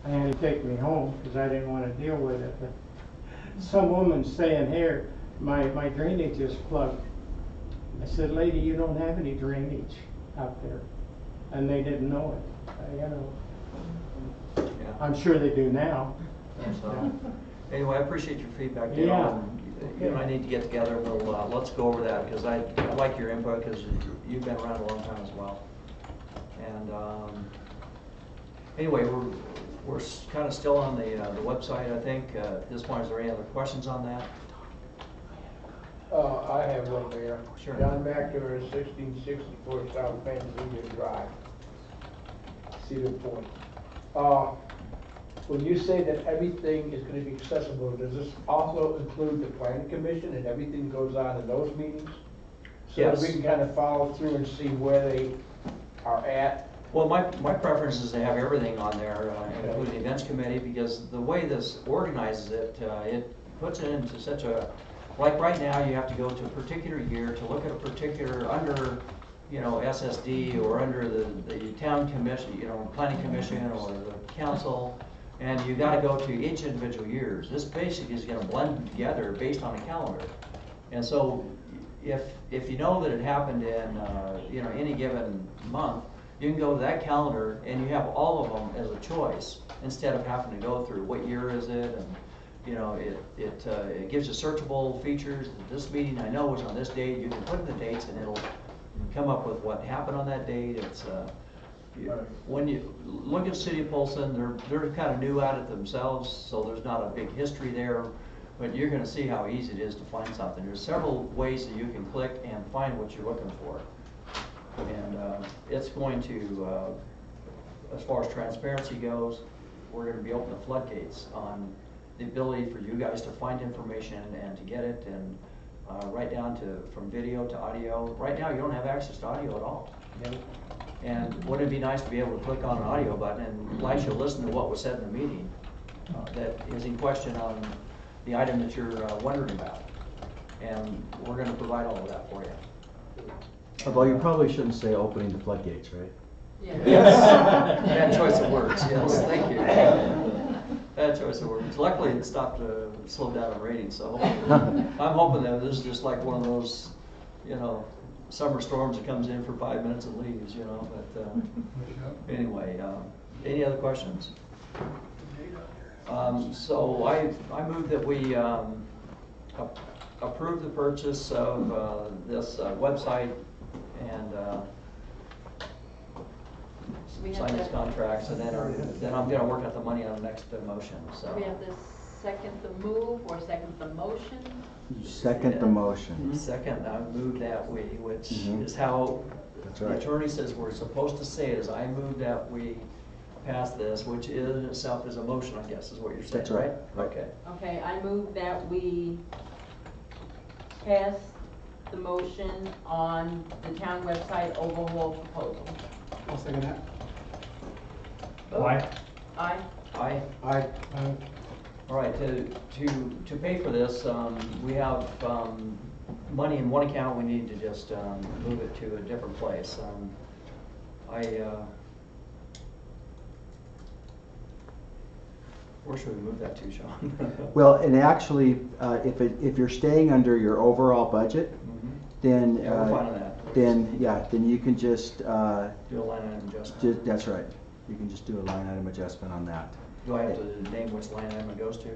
I had to take me home because I didn't want to deal with it. But some woman saying, here, my drainage is plugged. I said, lady, you don't have any drainage out there. And they didn't know it. I'm sure they do now. So, anyway, I appreciate your feedback, Dale. Yeah. And you and I need to get together. Let's go over that because I like your input because you've been around a long time as well. And anyway, we're kind of still on the website. I think at this point, is there any other questions on that? I have one there. Sure. John McNamara, 1664 South Pennsylvania Drive, Cedar Point. When you say that everything is going to be accessible, does this also include the planning commission and everything goes on in those meetings? So Yes. that we can kind of follow through and see where they are at? Well, my preference is to have everything on there, including the events committee, because the way this organizes it, it puts it into such a, like right now, you have to go to a particular year to look at a particular, under, SSD or under the town commission, planning commission or the council, and you gotta go to each individual years. This basically is gonna blend together based on a calendar. And so, if you know that it happened in, any given month, you can go to that calendar and you have all of them as a choice instead of having to go through what year is it, and it gives you searchable features. This meeting I know was on this date. You can put in the dates and it'll come up with what happened on that date. It's when you look at City of Polson, they're kind of new at it themselves, so there's not a big history there. But you're going to see how easy it is to find something. There's several ways that you can click and find what you're looking for. And it's going to, as far as transparency goes, we're going to be opening the floodgates on the ability for you guys to find information and to get it, and right down to from video to audio. Right now, you don't have access to audio at all. And wouldn't it be nice to be able to click on an audio button and let you listen to what was said in the meeting that is in question on the item that you're wondering about? And we're gonna provide all of that for you. Although you probably shouldn't say opening the floodgates, right? Yes. Bad choice of words, yes, thank you. Bad choice of words. Luckily, it stopped, slowed down in ratings, so I'm hoping that this is just like one of those, you know, summer storms that comes in for 5 minutes and leaves, you know, but anyway, any other questions? So I move that we approve the purchase of this website and sign these contracts, and then I'm gonna work out the money on the next motion, so. Do we have to second the move or second the motion? Second the motion. Second, I move that we, which is how the attorney says we're supposed to say it, is I move that we pass this, which in itself is a motion, I guess, is what you're saying, That's right. Okay. Okay, I move that we pass the motion on the town website overhaul proposal. I'll second that. Aye. Aye. Aye. Aye. All right, to pay for this, we have money in one account. We need to just move it to a different place. Where should we move that to, Sean? Well, and actually, if you're staying under your overall budget, then Yeah, we're fine on that. then you can just Do a line item adjustment. that's right. You can just do a line item adjustment on that. Do I have to name which line item it goes to?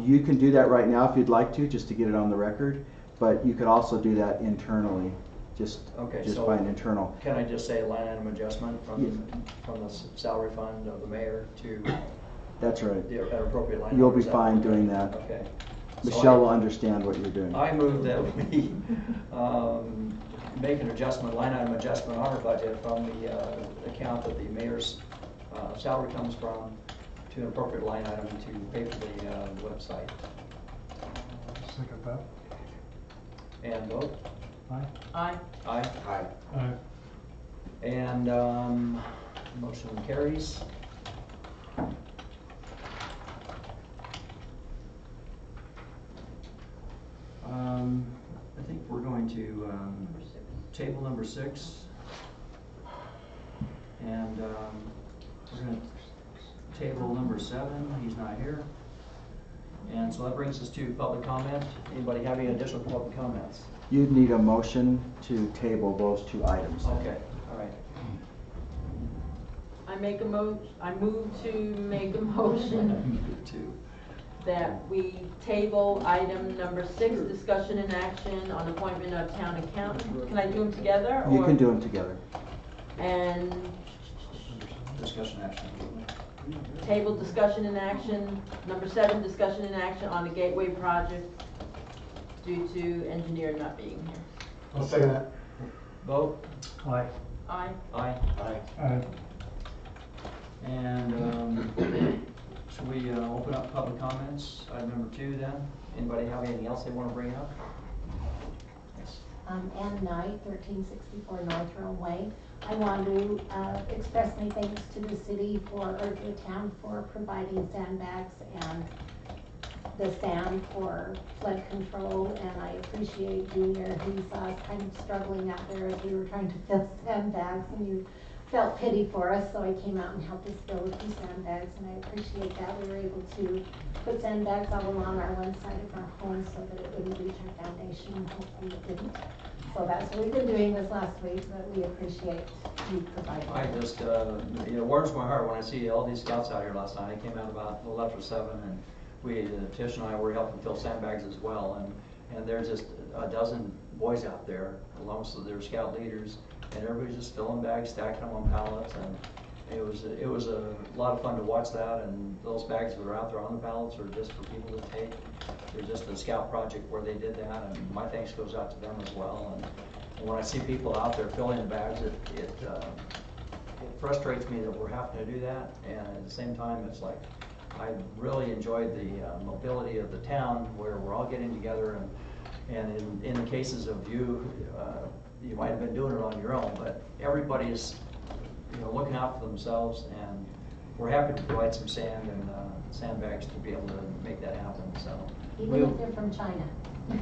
You can do that right now if you'd like to, just to get it on the record. But you could also do that internally, just So by an internal. Can I just say line item adjustment from the salary fund of the mayor to? That's right. The appropriate line. You'll be fine doing that. Okay. Michelle will understand what you're doing. I move that we make an adjustment, line item adjustment on our budget from the account that the mayor's salary comes from to an appropriate line item to pay for the website. Second that. And vote? Aye. Aye. Aye. Aye. Aye. And motion carries. I think we're going to table number 6, and we're going to table number 7. He's not here, and so that brings us to public comment. Anybody have any additional public comments? You'd need a motion to table those 2 items. Okay, all right. I move to make a motion that we table item number 6, discussion and action on appointment of town accountant. Can I do them together? You can do them together. And Discussion action. table discussion and action, number 7, discussion and action on the Gateway project due to engineer not being here. I'll second that. Vote? Aye. Aye. Aye. Aye. Aye. And should we open up public comments? Item number 2 then. Anybody have anything else they want to bring up? Yes. Ann Knight, 1364 North Road Way. I want to express my thanks to the city or the town for providing sandbags and the sand for flood control, and I appreciate Junior. He's kind of struggling out there as we were trying to fill sandbags, and you felt pity for us, so I came out and helped us fill a few sandbags, and I appreciate that. We were able to put sandbags all along our one side of our home so that it wouldn't reach our foundation, and hopefully it didn't. So that's what we've been doing this last week, but we appreciate you providing. I just, it warms my heart when I see all these scouts out here last night. I came out about a little after 7, and Tish and I were helping fill sandbags as well, and there's just a dozen boys out there, along with their scout leaders, and everybody's just filling bags, stacking them on pallets, and it was a lot of fun to watch that. And those bags that are out there on the pallets are just for people to take. They're just a scout project where they did that, and my thanks goes out to them as well. And when I see people out there filling the bags, it frustrates me that we're having to do that, and at the same time, it's like I really enjoyed the mobility of the town where we're all getting together, and in the cases of you might have been doing it on your own, but everybody's you know, looking out for themselves, and we're happy to provide some sand and sandbags to be able to make that happen, so. Even if they're from China.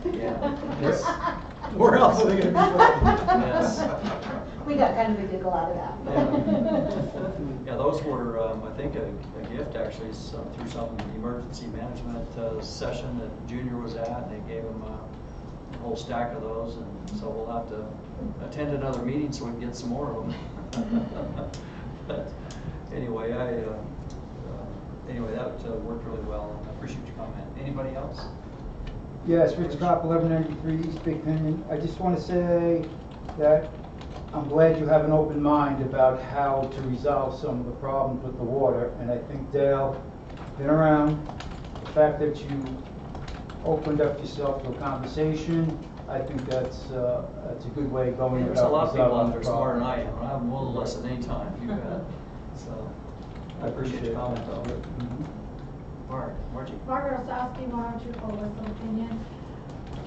Yeah. Yes. Where else are they gonna be? Yes. We got kind of a giggle out of that. Yeah, those were, I think, a gift actually, through some emergency management session that Junior was at, and they gave him a whole stack of those, and so we'll have to attend another meeting so we can get some more of them. But anyway, anyway, that worked really well. I appreciate your comment. Anybody else? Yes, Rich Kopp, 1193 East Big Pinion. I just want to say that I'm glad you have an open mind about how to resolve some of the problems with the water, and I think Dale, been around, the fact that you opened up yourself to a conversation, I think that's a good way of going There's a about lot of people resolving out the there smarter than problem. I am. I have more or less than any time. You bet. So I appreciate your comment though. Margie. Margaret Osowski, 102 Coalition Opinion.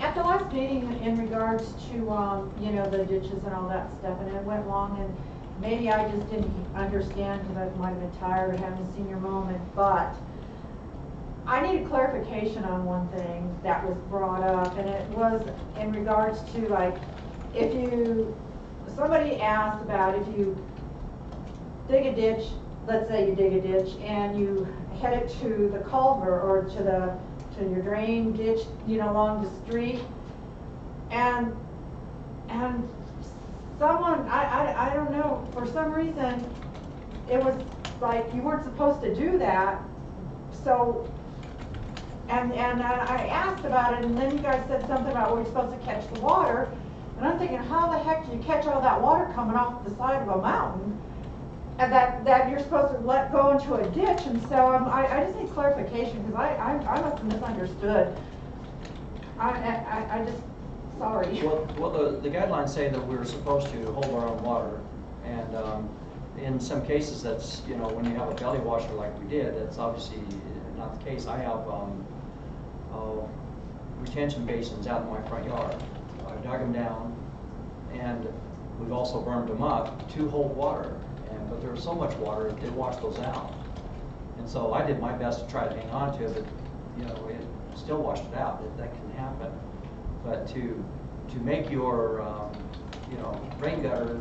At the last meeting, in regards to, you know, the ditches and all that stuff, and it went long, and maybe I just didn't understand because I might have been tired or having a senior moment, but I needed clarification on one thing that was brought up, and it was in regards to, like, somebody asked about if you dig a ditch, let's say you dig a ditch, and you head it to the culvert or to your drain ditch, you know, along the street, and someone, I don't know, for some reason, it was like you weren't supposed to do that, so, and I asked about it, and then you guys said something about we're supposed to catch the water, and I'm thinking, how the heck do you catch all that water coming off the side of a mountain? And that you're supposed to let go into a ditch, and so I just need clarification, because I must have misunderstood. I just, sorry. Well, the guidelines say that we're supposed to hold our own water, and in some cases that's, you know, when you have a belly washer like we did, that's obviously not the case. I have retention basins out in my front yard. I dug them down, and we've also burned them up to hold water. But there was so much water, it washed those out. And so I did my best to try to hang on to it, but you know, it still washed it out. That can happen. But to make your you know, rain gutter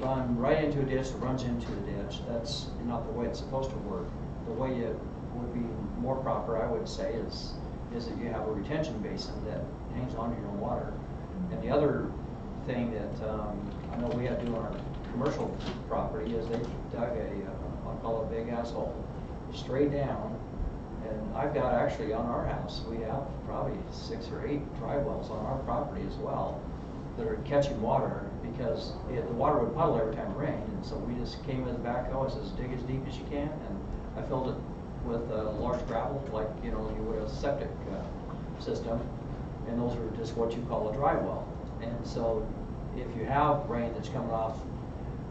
run right into a ditch that runs into the ditch, that's not the way it's supposed to work. The way it would be more proper, I would say, is that you have a retention basin that hangs on to your water. And the other thing that I know we had to do on our commercial property is they dug I'll call it a big asshole straight down, and I've got actually on our house, we have probably 6 or 8 dry wells on our property as well that are catching water, because the water would puddle every time it rained, and so we just came with a backhoe and says dig as deep as you can, and I filled it with large gravel like, you know, you would a septic system, and those are just what you call a dry well. And so if you have rain that's coming off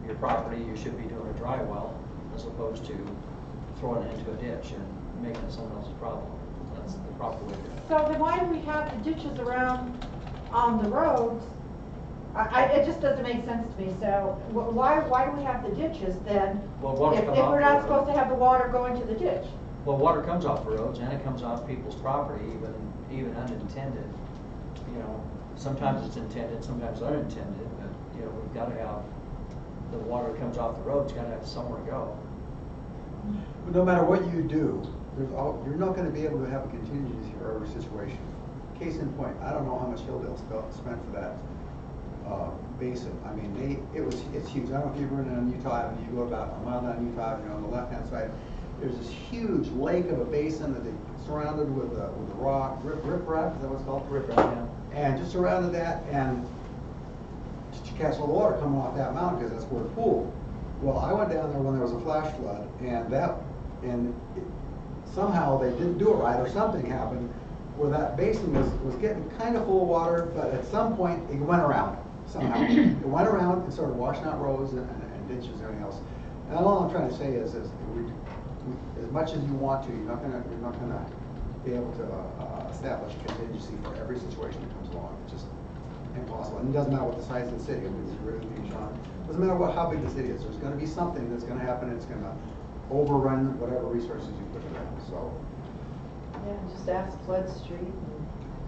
your property, you should be doing a dry well as opposed to throwing it into a ditch and making it someone else's problem. That's the proper way to do it. So then why do we have the ditches around on the roads? It just doesn't make sense to me. So why do we have the ditches then? Well, if we're not supposed to have the water go into the ditch? Well, water comes off the roads and it comes off people's property, even unintended. You know, sometimes it's intended, sometimes unintended, but you know, we've got to have the water that comes off the road's got to have somewhere to go. But no matter what you do, you're not going to be able to have a contingency for every situation. Case in point, I don't know how much Hilldale spent for that basin. I mean, it's huge. I don't know if you've been on Utah Avenue. You go about a mile down Utah Avenue on the left-hand side. There's this huge lake of a basin that they surrounded with a rock, riprap. Is that what it's called? Riprap, yeah. And just surrounded that, and to catch all the water coming off that mountain, because that's where the pool. Well, I went down there when there was a flash flood, and somehow they didn't do it right, or something happened where that basin was getting kind of full of water, but at some point it went around somehow. It went around and started washing out roads and ditches and everything else. And all I'm trying to say is as much as you want to, you're not gonna be able to establish contingency for every situation that comes along. impossible. And it doesn't matter what the size of the city, I mean, it's really being Sean. Doesn't matter how big the city is, there's gonna be something that's gonna happen, it's gonna overrun whatever resources you put around, so. Yeah, just ask Flood Street.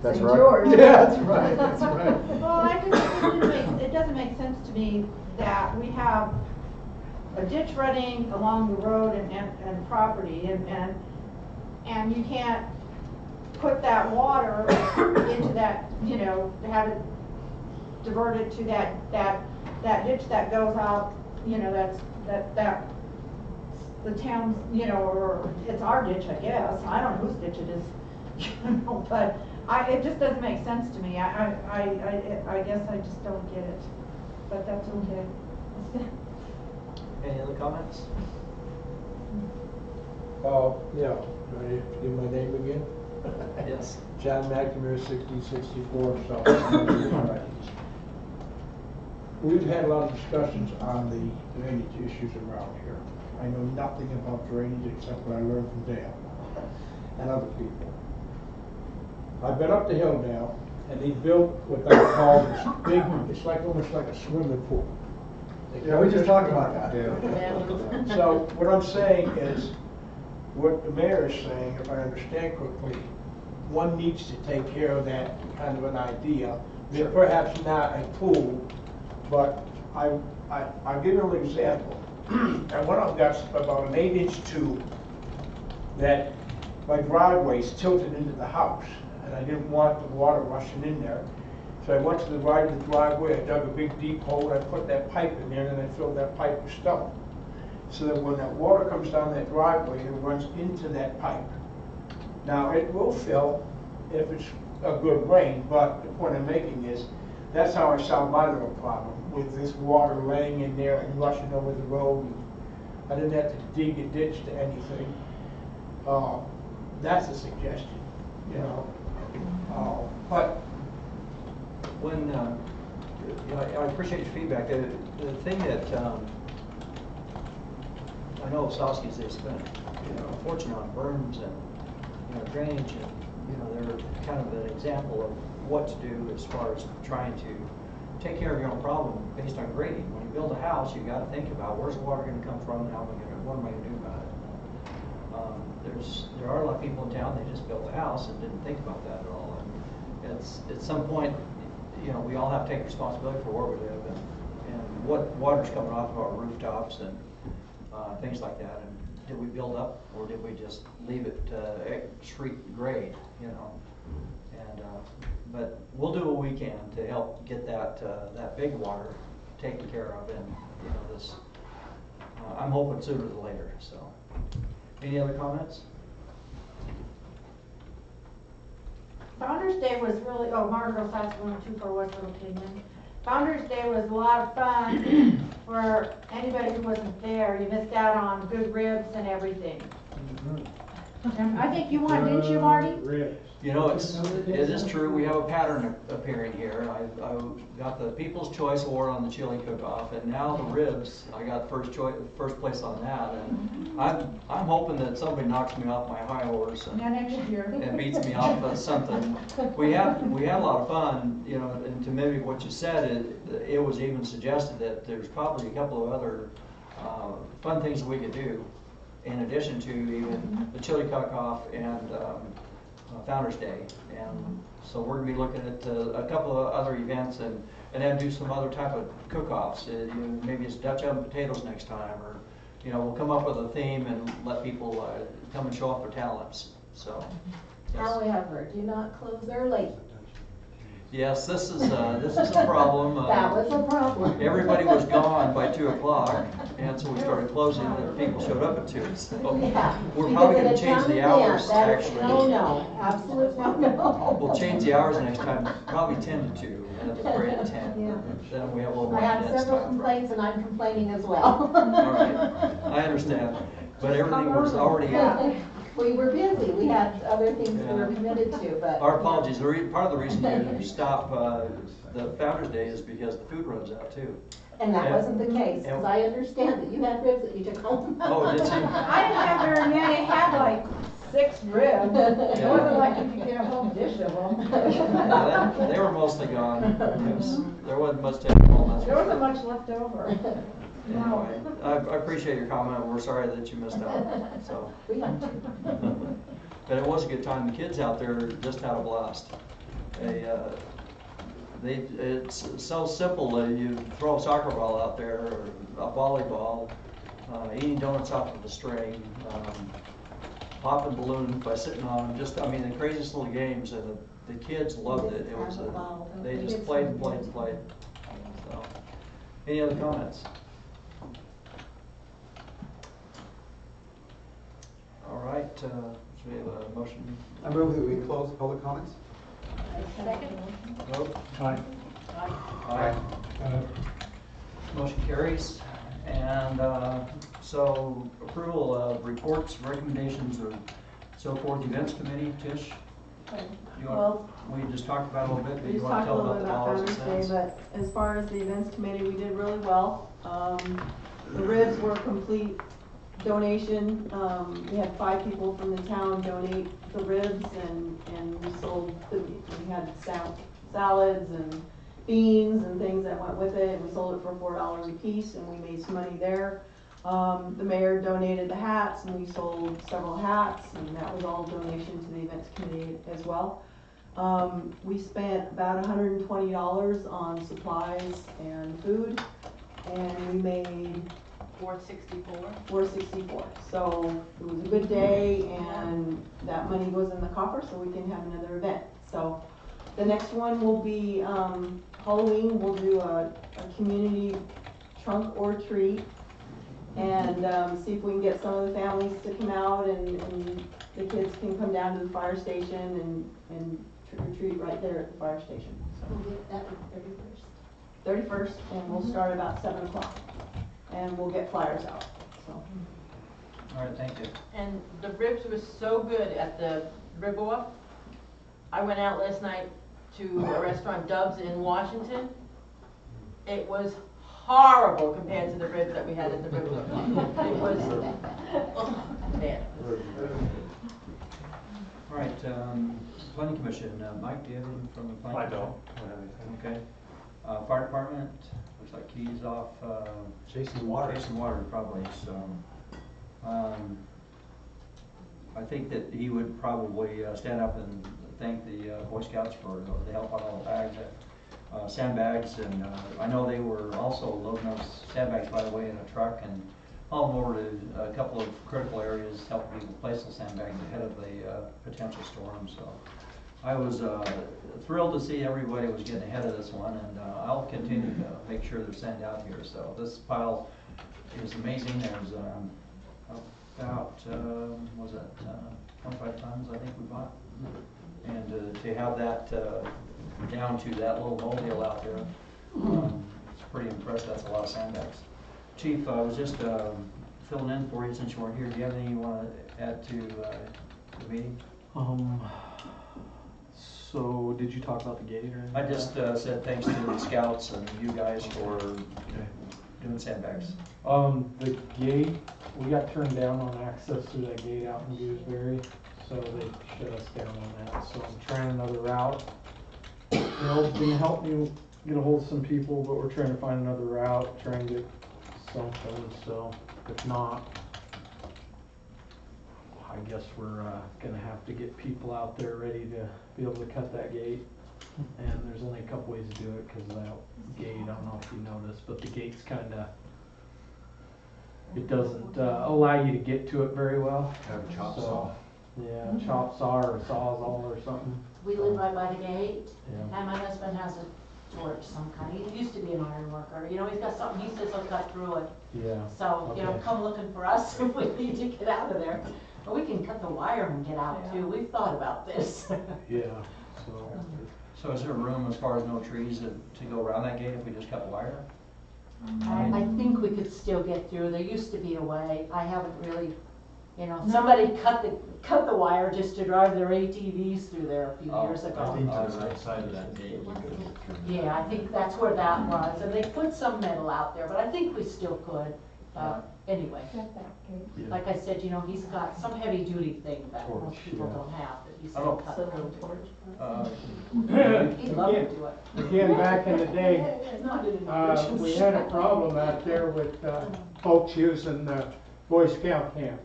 That's St. right. George. Yeah, that's right, that's right. Well, it doesn't make sense to me that we have a ditch running along the road and property and you can't put that water into that, you know, have it diverted to that ditch that goes out, you know, that the town's, you know, or it's our ditch, I guess. I don't know whose ditch it is, you know, but it just doesn't make sense to me. I guess I just don't get it, but that's okay. Any other comments? Yeah, do I have to give my name again? Yes. John McNamara, 1664 South. We've had a lot of discussions on the drainage issues around here. I know nothing about drainage except what I learned from Dale and other people. I've been up the hill now, and they built what they call this big, it's like almost like a swimming pool. Yeah, we just talked about that. So what I'm saying is, what the mayor is saying, if I understand correctly, one needs to take care of that kind of an idea. Perhaps not a pool, but I'll give you an example. And one of them got about an 8-inch tube that my driveway is tilted into the house, and I didn't want the water rushing in there. So I went to the right of the driveway, I dug a big deep hole, and I put that pipe in there, and then I filled that pipe with stone. So that when that water comes down that driveway, it runs into that pipe. Now, it will fill if it's a good rain, but the point I'm making is, that's how I solved my little problem, with this water laying in there and rushing over the road. I didn't have to dig a ditch to anything. That's a suggestion, you know. But When, you know, I appreciate your feedback. The thing that, I know Sosky's, they spent, you know, a fortune on berms and, you know, drainage, and, you know, they're kind of an example of what to do as far as trying to take care of your own problem based on grading. When you build a house, you got to think about where's the water going to come from, and what am I going to do about it? There are a lot of people in town, they just built a house and didn't think about that at all. And it's at some point, you know, we all have to take responsibility for where we live and what water's coming off of our rooftops and things like that. And did we build up, or did we just leave it street grade, you know? And but we'll do what we can to help get that big water taken care of, and you know, this I'm hoping sooner than later. So, any other comments? Founder's Day was really, Margaret Sass 124 West Little Canyon. Founder's Day was a lot of fun for anybody who wasn't there. You missed out on good ribs and everything. And I think you won, didn't you, Marty? You know, it is true. We have a pattern appearing here. I got the People's Choice Award on the chili cook-off, and now the ribs. I got first place on that, and I'm hoping that somebody knocks me off my high horse and beats me off of something. We had a lot of fun, you know. And to mimic what you said, it was even suggested that there's probably a couple of other fun things that we could do in addition to even the chili cook-off and Founder's Day. And so we're going to be looking at a couple of other events and then do some other type of cook-offs. You know, maybe it's Dutch oven potatoes next time, or you know, we'll come up with a theme and let people come and show off their talents. So, yes. However, do not close early. Yes, this is a problem. That was a problem. Everybody was gone by 2 o'clock, and so we started closing, and people showed up at 2. So Yeah, we're probably going to change the hours, actually. No, absolutely no. We'll change the hours next time, probably 10 to 2, and the parade at 10. Yeah. Then we have a little I have dance several time. complaints and I'm complaining as well. All right, I understand, but everything was already. We were busy, we had other things we were committed to, but. Our apologies. Part of the reason you stop the Founder's Day is because the food runs out too. And that wasn't the case, because I understand that you had ribs that you took home. Oh, did you? I didn't have very many. I had like 6 ribs. It wasn't like you could get a whole dish of them. Yeah, they were mostly gone. There wasn't much to take home. That's for There wasn't sure. much left over. Anyway, I appreciate your comment. We're sorry that you missed out, so. We had to. But it was a good time. The kids out there just had a blast. It's so simple. You throw a soccer ball out there or a volleyball, eating donuts off of a string, popping balloons by sitting on them. Just, I mean, the craziest little games, and the kids loved it. It was they just played and played and played. So, any other comments? All right, so we have a motion. I move that we close the public comments. Second. Vote. Aye. Aye. Motion carries. And so approval of reports, recommendations, or so forth. Events committee, Tish? We just talked about it a little bit, but We you just want to talked a tell little about bit the about dollars and Veterans Day, cents? but as far as the events committee, we did really well. The ribs were a complete donation. We had 5 people from the town donate the ribs, and we sold, we had salads and beans and things that went with it, and we sold it for $4 a piece, and we made some money there. The mayor donated the hats, and we sold several hats, and that was all donation to the events committee as well. We spent about $120 on supplies and food, and we made $464. So it was a good day, and that money goes in the coffer so we can have another event. So the next one will be Halloween. We'll do a community trunk or treat, and see if we can get some of the families to come out, and the kids can come down to the fire station and trick or treat right there at the fire station. We'll get that on 31st, and we'll start about 7 o'clock, and we'll get flyers out, so. All right, thank you. And the ribs were so good at the rib-off. I went out last night to a restaurant, Dubs in Washington. It was horrible compared to the ribs that we had at the rib-off. It was bad. All right, planning commission, Mike, do you have anything from the planning? I commission? don't have anything. Okay. Fire department, looks like he's off, Jason Water. Jason Water probably, so. I think that he would probably stand up and thank the Boy Scouts for the help on all the bags, sandbags, and I know they were also loading those sandbags, by the way, in a truck and hauling over to a couple of critical areas, helping people place those sandbags ahead of the potential storm. So I was thrilled to see everybody was getting ahead of this one, and I'll continue to make sure they're sent out here. So this pile is amazing. There's about, was it 25 tons I think we bought? And to have that down to that little mobile out there, it's pretty impressive. That's a lot of sandbags. Chief, I was just filling in for you since you weren't here. Do you have anything you want to add to the meeting? So did you talk about the gate or anything? I just said thanks to the scouts and you guys for doing sandbags. The gate, we got turned down on access to that gate out in Gooseberry, so they shut us down on that. So I'm trying another route. Bill's gonna help me get a hold of some people, but we're trying to find another route, try and get something. So if not, I guess we're gonna have to get people out there ready to be able to cut that gate. And there's only a couple ways to do it because of that gate. I don't know if you know this, but the gate's kind of, it doesn't allow you to get to it very well. Have a chop So, saw. Yeah, chop saw or sawzall or something. We live right by the gate, Yeah. and my husband has a torch some kind. He used to be an iron worker. You know, he's got something, he says he'll cut through it. Yeah. So, you know, Okay. come looking for us if we need to get out of there. But we can cut the wire and get out too. We've thought about this. Yeah, So is there room as far as no trees to go around that gate if we just cut the wire? I think we could still get through. There used to be a way. I haven't really, you know, somebody cut the wire just to drive their ATVs through there a few years ago. I think to the right side of that gate, you could through. Yeah, I think that's where that was. And they put some metal out there, but I think we still could. Anyway, like I said, you know, he's got some heavy duty thing that Torch, most people yeah. don't have, that he's I still don't- cut through. Uh, He'd love to do it. Again, back in the day, we had a problem out there with folks using the Boy Scout camp.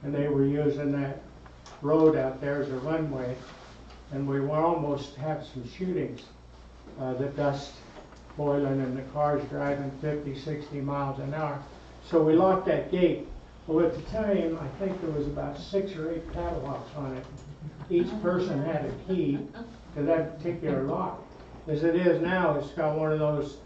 And they were using that road out there as a runway. And we were almost have some shootings. The dust boiling and the cars driving 50, 60 miles an hour. So we locked that gate. Well, at the time, I think there was about 6 or 8 padlocks on it. Each person had a key to that particular lock. As it is now, it's got one of those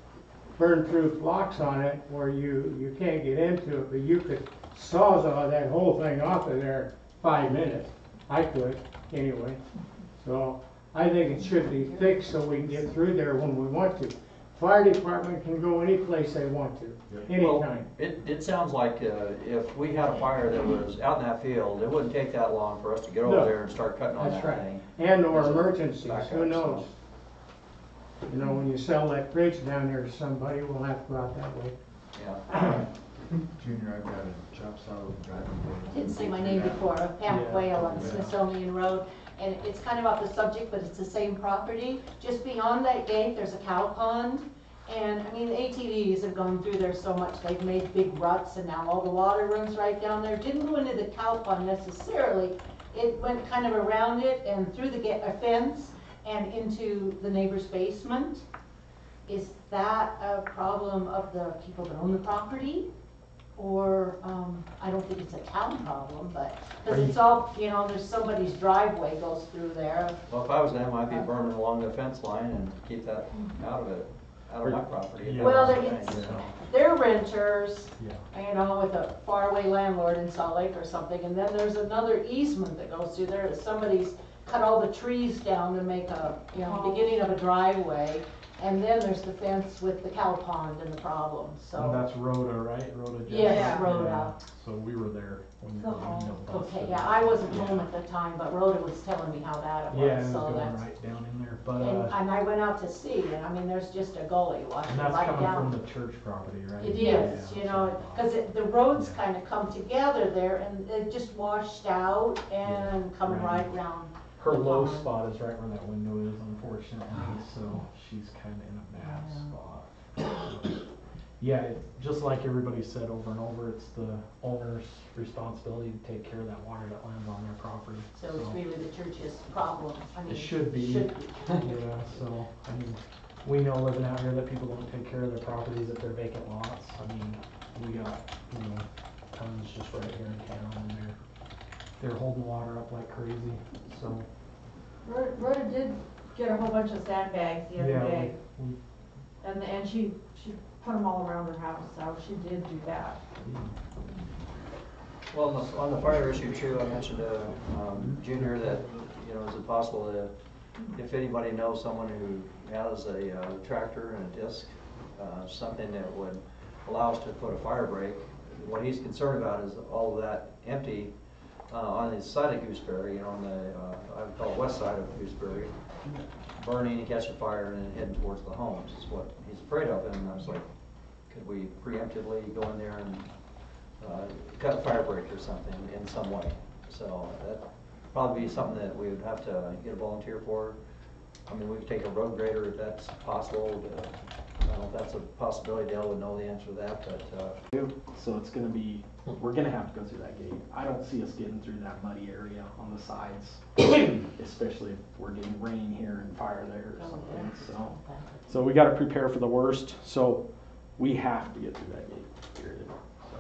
burn-proof locks on it where you can't get into it, but you could sawzall that whole thing off of there in 5 minutes. I could, anyway. So I think it should be fixed so we can get through there when we want to. Fire department can go any place they want to, Well, anytime. it sounds like if we had a fire that was out in that field, it wouldn't take that long for us to get over No. there and start cutting on That's that right. thing. And or There's a emergencies, backup, who knows? so, You know, when you sell that bridge down there to somebody, we'll have to go out that way. Yeah. Junior, I've got a chop saw driving. Didn't say my name before, Pam Yeah. Quayle on Smithsonian Road. And it's kind of off the subject, but it's the same property. Just beyond that gate, there's a cow pond. And I mean, the ATVs have gone through there so much, they've made big ruts and now all the water runs right down there. Didn't go into the cow pond necessarily. It went kind of around it and through the fence and into the neighbor's basement. Is that a problem of the people that own the property? Or, I don't think it's a town problem, but, because it's all, you know, there's somebody's driveway goes through there. Well, if I was them, I'd be burning along the fence line and keep that out of it, out of my property. Yeah. Well, That's the thing, they're renters, Yeah. you know, with a faraway landlord in Salt Lake or something, and then there's another easement that goes through there, that somebody's cut all the trees down to make a, you know, beginning of a driveway, and then there's the fence with the cow pond and the problem, And so. that's Rhoda, right? Rhoda Jones? Yes, Rhoda. Yeah. So we were there when So, the busted. Okay, yeah, I wasn't home at the time, but Rhoda was telling me how bad it Yeah, it was, was so going that's. right down in there, but, And I went out to see, and I mean, there's just a gully washing and that's right coming down. from the church property, right? It Yeah, is, you so- know, because the roads kind of come together there and it just washed out and come Right. right round. Her the low pond. spot is right where that window is, unfortunately, so she's kinda in a bad spot. Yeah, just like everybody said over and over, it's the owner's responsibility to take care of that water that lands on their property. So it's really the church's problem. I mean, It should be. Should be. Yeah, so, I mean, we know living out here that people don't take care of their properties if they're vacant lots. I mean, we got, you know, tons just right here in town and they're holding water up like crazy, so. Rhoda did get a whole bunch of sandbags the other Yeah, day, we- and she put them all around her house, so she did do that. Well, on the fire issue too, I mentioned to Junior that, you know, is it possible that if anybody knows someone who has a tractor and a disc, something that would allow us to put a fire break, what he's concerned about is all of that empty on the side of Gooseberry, you know, on the, I would call it west side of Gooseberry, burning and catching fire and then heading towards the homes is what he's afraid of. And I was like, could we preemptively go in there and cut a fire break or something in some way? So that'd probably be something that we would have to get a volunteer for. I mean, we could take a road grader if that's possible. I don't know if that's a possibility. Dale would know the answer to that, but. So it's gonna be, we're gonna have to go through that gate. I don't see us getting through that muddy area on the sides, especially if we're getting rain here and fire there or something, so we gotta prepare for the worst, so we have to get through that gate, period. So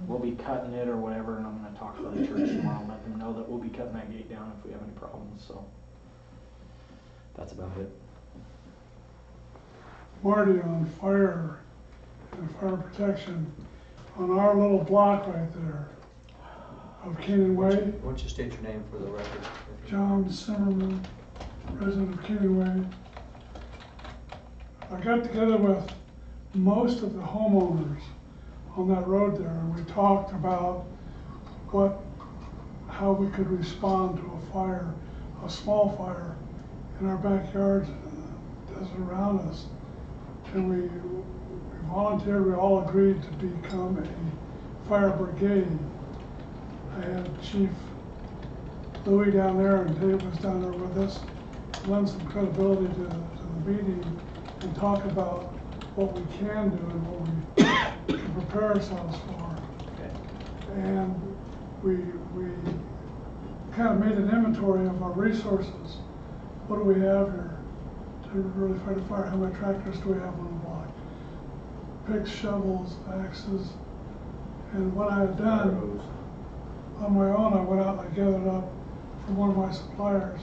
we'll be cutting it or whatever, and I'm gonna talk to the church tomorrow and let them know that we'll be cutting that gate down if we have any problems, so. That's about it. Marty, on fire and fire protection, on our little block right there of Canyon Why Way, don't you state your name for the record? John Zimmerman, resident of Canyon Way. I got together with most of the homeowners on that road there, and we talked about how we could respond to a fire, a small fire in our backyards and the desert around us. And we volunteered, we all agreed to become a fire brigade. I had Chief Louis down there and Dave was down there with us, lend some credibility to the meeting and talk about what we can do and what we can prepare ourselves for. And we kind of made an inventory of our resources. What do we have here to really fight a fire? How many tractors do we have on the block? Picks, shovels, axes. And what I had done on my own, I went out and I gathered up from one of my suppliers.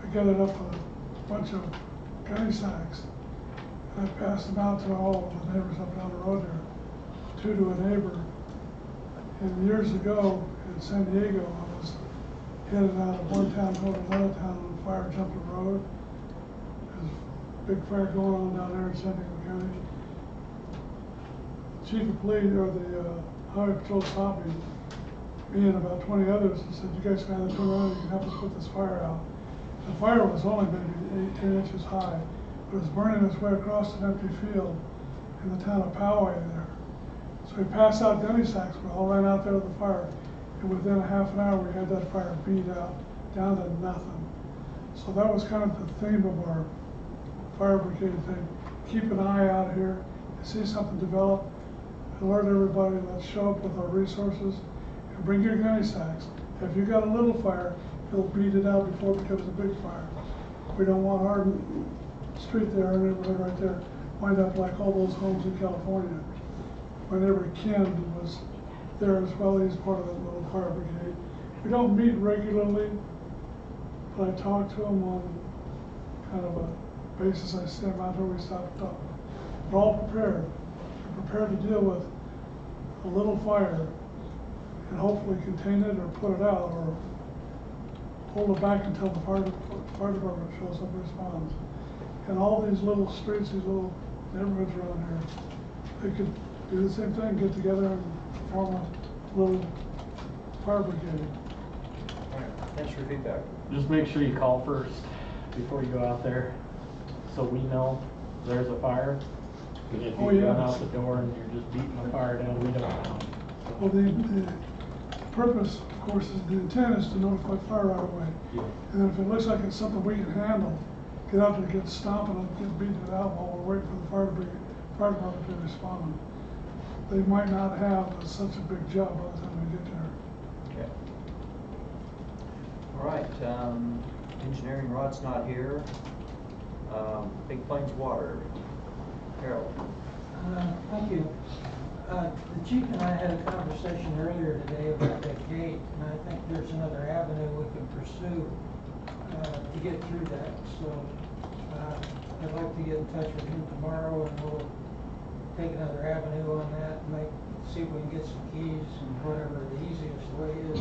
I gathered up a bunch of gunny sacks. And I passed them out to all of the neighbors up down the road there, 2 to a neighbor. And years ago in San Diego, I was headed out of one town, going to another town, and the fire jumped the road. There's a big fire going on down there in San Diego County. The chief of police, or the highway patrol stopped me and about 20 others, and said, "You guys can either turn around and you can help us put this fire out." The fire was only maybe 10 inches high. It was burning its way across an empty field in the town of Poway there. So we passed out gunny sacks, we all ran out there to the fire, and within a half an hour we had that fire beat out, down to nothing. So that was kind of the theme of our fire brigade thing. Keep an eye out here, and see something develop, alert everybody, let's show up with our resources, and bring your gunny sacks. If you got a little fire, it'll beat it out before it becomes a big fire. We don't want our street there, our neighborhood right there, wind up like all those homes in California. My neighbor Ken was there as well, he's part of that little fire brigade. We don't meet regularly, but I talk to him on kind of a basis. I see him out there, we stop and talk. We're all prepared. We're prepared to deal with a little fire and hopefully contain it or put it out or hold it back until the fire department shows up and responds. And all these little streets, these little neighborhoods around here, they could do the same thing, get together and form a little fire brigade. All right, thanks for your feedback. Just make sure you call first before you go out there, so we know there's a fire. Because if you run out the door and you're just beating the fire down, we don't know. Well, the purpose, of course, is the intent is to notify fire right away. Yeah. And then if it looks like it's something we can handle, get out there, get stomping and get beating it out while we're waiting for the fire department to respond. They might not have such a big job by the time we get there. Okay. All right, engineering Rod's not here. Big Plains Water, Harold. Thank you. The chief and I had a conversation earlier today about that gate, and I think there's another avenue we can pursue to get through that. So I'd like to get in touch with him tomorrow, and we'll take another avenue on that, and see if we can get some keys and whatever the easiest way is.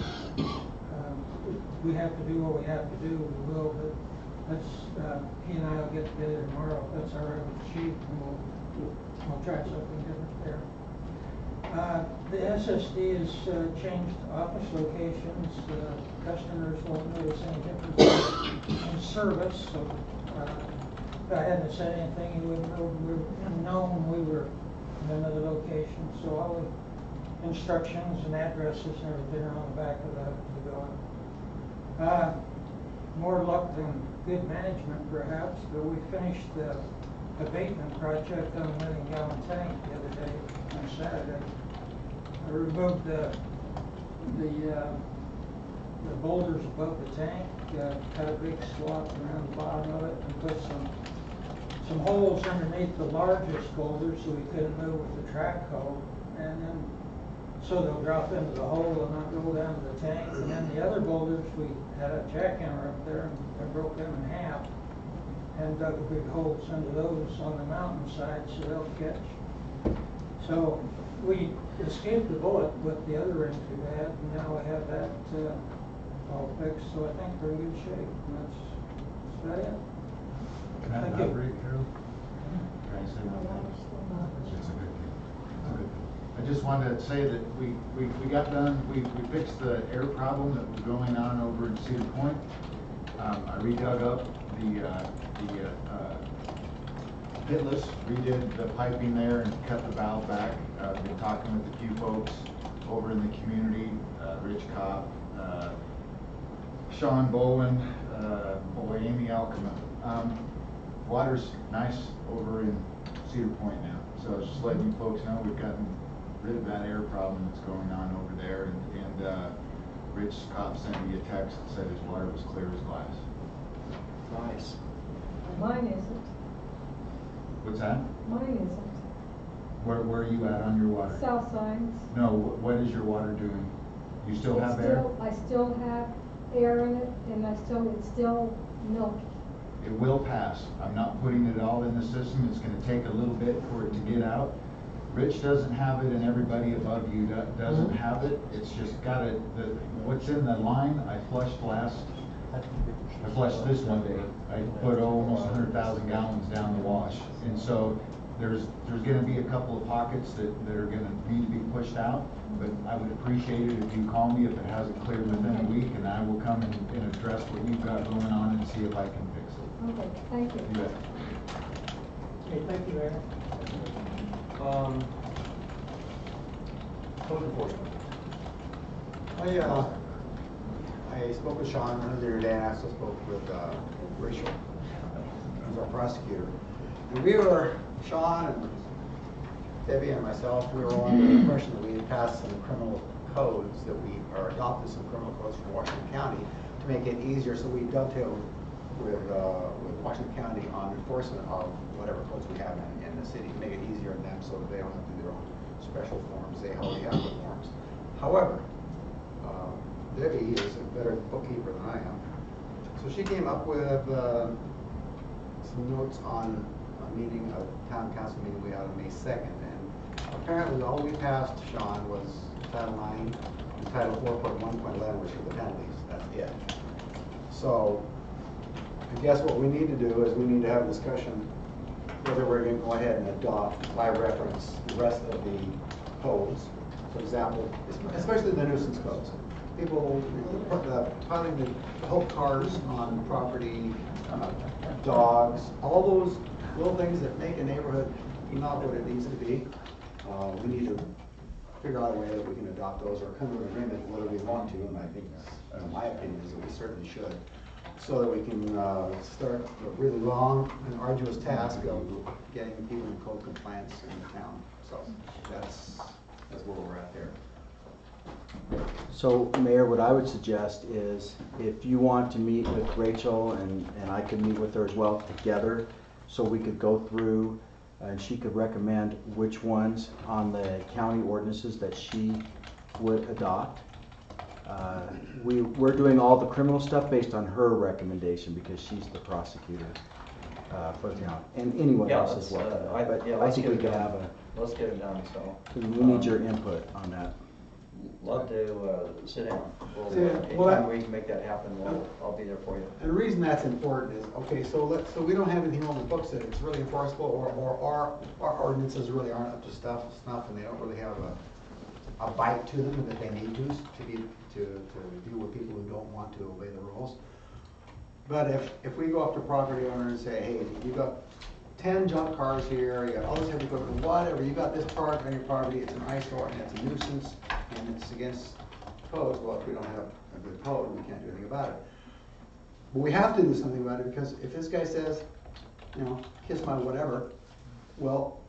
We have to do what we have to do, we will, but let's, he and I will get together tomorrow, if that's all right with the chief, and we'll try something different there. The SSD has changed office locations. Customers won't notice any difference in service, so if I hadn't said anything, you wouldn't have known we were in another location. So all the instructions and addresses and everything are on the back of the building. More luck than good management, perhaps, but we finished the abatement project on the million-gallon tank the other day, on Saturday. I removed the boulders above the tank, cut a big swath around the bottom of it, and put some holes underneath the largest boulders so we couldn't move with the track hoe, and then so they'll drop into the hole and not roll down to the tank. And then the other boulders, we had a jackhammer up there and I broke them in half and dug a big holes into those on the mountainside so they'll catch. So we escaped the bullet with the other end too bad, and now I have that all fixed, so I think we're in good shape. And that's about it. Can I Thank you. elaborate, Harold? Can I say one thing? It's a good thing. It's a good thing. I just wanted to say that we got done, we fixed the air problem that was going on over in Cedar Point. I redug up the Hitless redid the piping there and cut the valve back. Been talking with a few folks over in the community, Rich Kopp, Sean Bowen, Amy Alcama. Water's nice over in Cedar Point now. So I was just letting you folks know we've gotten rid of that air problem that's going on over there. And Rich Kopp sent me a text that said his water was clear as glass. Nice. Mine isn't. What's that? Mine isn't. Where are you at on your water? South Signs. No, what is your water doing? You still have air? I still have air in it, and it's still milky. It will pass. I'm not putting it all in the system. It's gonna take a little bit for it to get out. Rich doesn't have it and everybody above you doesn't have it. It's just got it, what's in the line, I flushed this one day. I put almost 100,000 gallons down the wash. And so there's gonna be a couple of pockets that are gonna need to be pushed out, but I would appreciate it if you call me if it hasn't cleared within a week, and I will come and address what you've got going on and see if I can fix it. Okay, thank you. You bet. Okay, thank you, Mayor. Code enforcement. I spoke with Sean earlier today, and I also spoke with Rachel, who's our prosecutor. And Sean and Debbie and myself, we were on the impression that we had passed some criminal codes, or adopted some criminal codes from Washington County to make it easier, so we dovetailed with Washington County on enforcement of whatever codes we have in the city, to make it easier on them so that they don't have to do their own special forms. They already have the forms. However, Debbie is a better bookkeeper than I am. So she came up with some notes on a meeting, a town council meeting we had on May 2nd. And apparently all we passed, Sean, was Title 9 and Title 4.1.11, which are the penalties. That's it. So I guess what we need to do is we need to have a discussion whether we're going to go ahead and adopt by reference the rest of the codes. For example, especially the nuisance codes. People, piling the whole cars on property, dogs, all those little things that make a neighborhood not what it needs to be. We need to figure out a way that we can adopt those or come to an agreement whether we want to, and I think, my opinion is that we certainly should, so that we can start a really long and arduous task of getting people in code compliance in the town. So that's where we're at there. So, Mayor, what I would suggest is if you want to meet with Rachel and I could meet with her as well together, so we could go through and she could recommend which ones on the county ordinances that she would adopt. We're doing all the criminal stuff based on her recommendation because she's the prosecutor for the town, and anyone else as well. I think we could have Let's get it done, so. we need your input on that. Love to sit down. Well, Anytime we can make that happen, I'll be there for you. And the reason that's important is, okay, so we don't have anything on the books that it's really enforceable, or our ordinances really aren't up to snuff, and they don't really have a bite to them that they need to deal with people who don't want to obey the rules. But if we go up to property owner and say, hey, you got 10 junk cars here, you got all this heavy equipment, whatever, you got this parked on your property, it's an eyesore and it's a nuisance and it's against codes. Well, if we don't have a good code, we can't do anything about it. But we have to do something about it, because if this guy says, you know, kiss my whatever, well,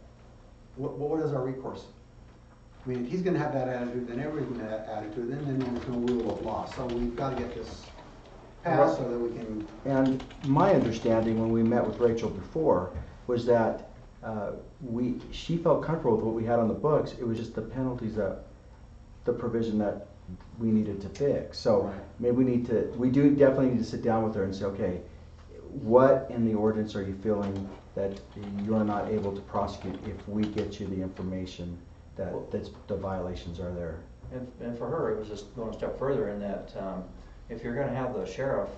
what is our recourse? I mean, if he's going to have that attitude, then everybody's going to have that attitude, then there's no rule of law. So we've got to get this passed so that we can. And my understanding when we met with Rachel before was that she felt comfortable with what we had on the books. It was just the penalties, the provision that we needed to fix. So right. Maybe we do definitely need to sit down with her and say, okay, what in the ordinance are you feeling that you're not able to prosecute if we get you the information that the violations are there? And for her, it was just going a step further in that if you're going to have the sheriff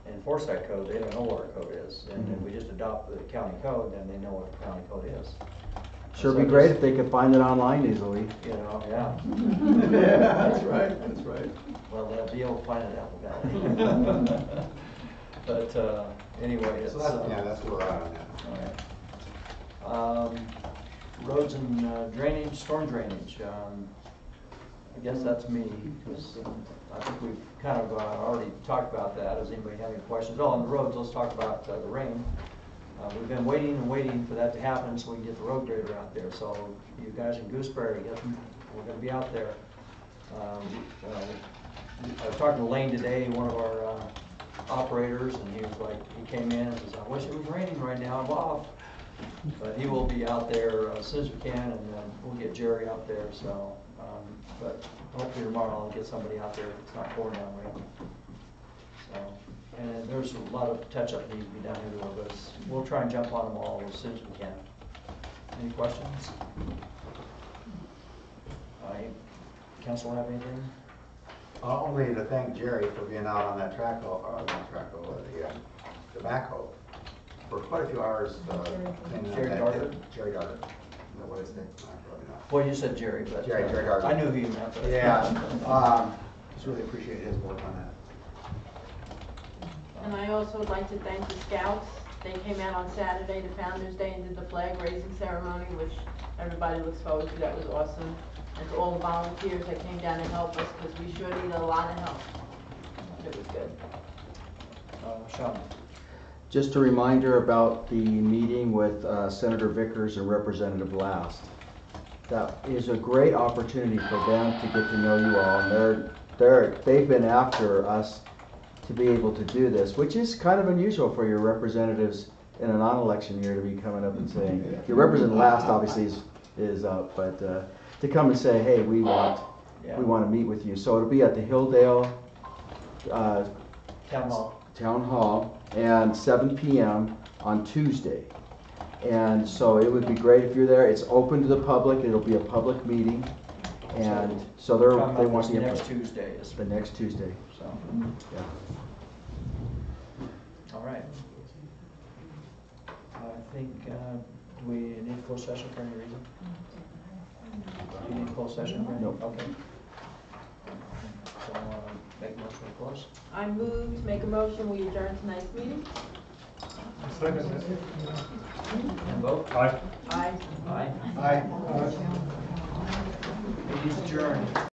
enforce that code, they don't know what our code is. And if we just adopt the county code, then they know what the county code is. Sure, it'd be great if they could find it online easily. You know, yeah. Yeah, that's right, that's right. Well, they'll be able to find it Apple Valley. But anyway, it's... So that's where we're at on that. All right. Roads and drainage, storm drainage. I guess that's me, because I think we've kind of already talked about that. Does anybody have any questions? Oh, on the roads, let's talk about the rain. We've been waiting and waiting for that to happen so we can get the road grader out there. So you guys in Gooseberry, we're going to be out there. I was talking to Lane today, one of our operators, and he was like, he came in and says, I wish it was raining right now, I'm off. But he will be out there as soon as we can, and then we'll get Jerry out there. So, but hopefully tomorrow I'll get somebody out there if it's not pouring down rain. So, and there's a lot of touch-up needs to be done here, but we'll try and jump on them all as soon as we can. Any questions? Council have anything? Only to thank Jerry for being out on that the backhoe for quite a few hours. Jerry Darter? Jerry Darter. What is it? Probably not. Well, you said Jerry, but Jerry Darter. I knew who you meant. But Yeah. Just really appreciate his work on that. And I also would like to thank the scouts. They came out on Saturday to Founder's Day and did the flag raising ceremony, which everybody looks forward to. That was awesome. And to all the volunteers that came down to help us, because we sure need a lot of help. It was good. Sean. Just a reminder about the meeting with Senator Vickers and Representative Last. That is a great opportunity for them to get to know you all, and they've been after us to be able to do this, which is kind of unusual for your representatives in a non-election year to be coming up and saying, your Representative Last obviously is up, but to come and say, hey, we want to meet with you. So it'll be at the Hilldale Town Hall and 7 p.m. on Tuesday. And so it would be great if you're there. It's open to the public. It'll be a public meeting. And so they want the next Tuesday. The next Tuesday. So, yeah. All right. I think, do we need a closed session for any reason? Do you need a closed session? No. Okay. So, make a motion to close. I move to make a motion, we adjourn tonight's meeting. And vote? Aye. Aye. Aye. Aye. Meeting's adjourned.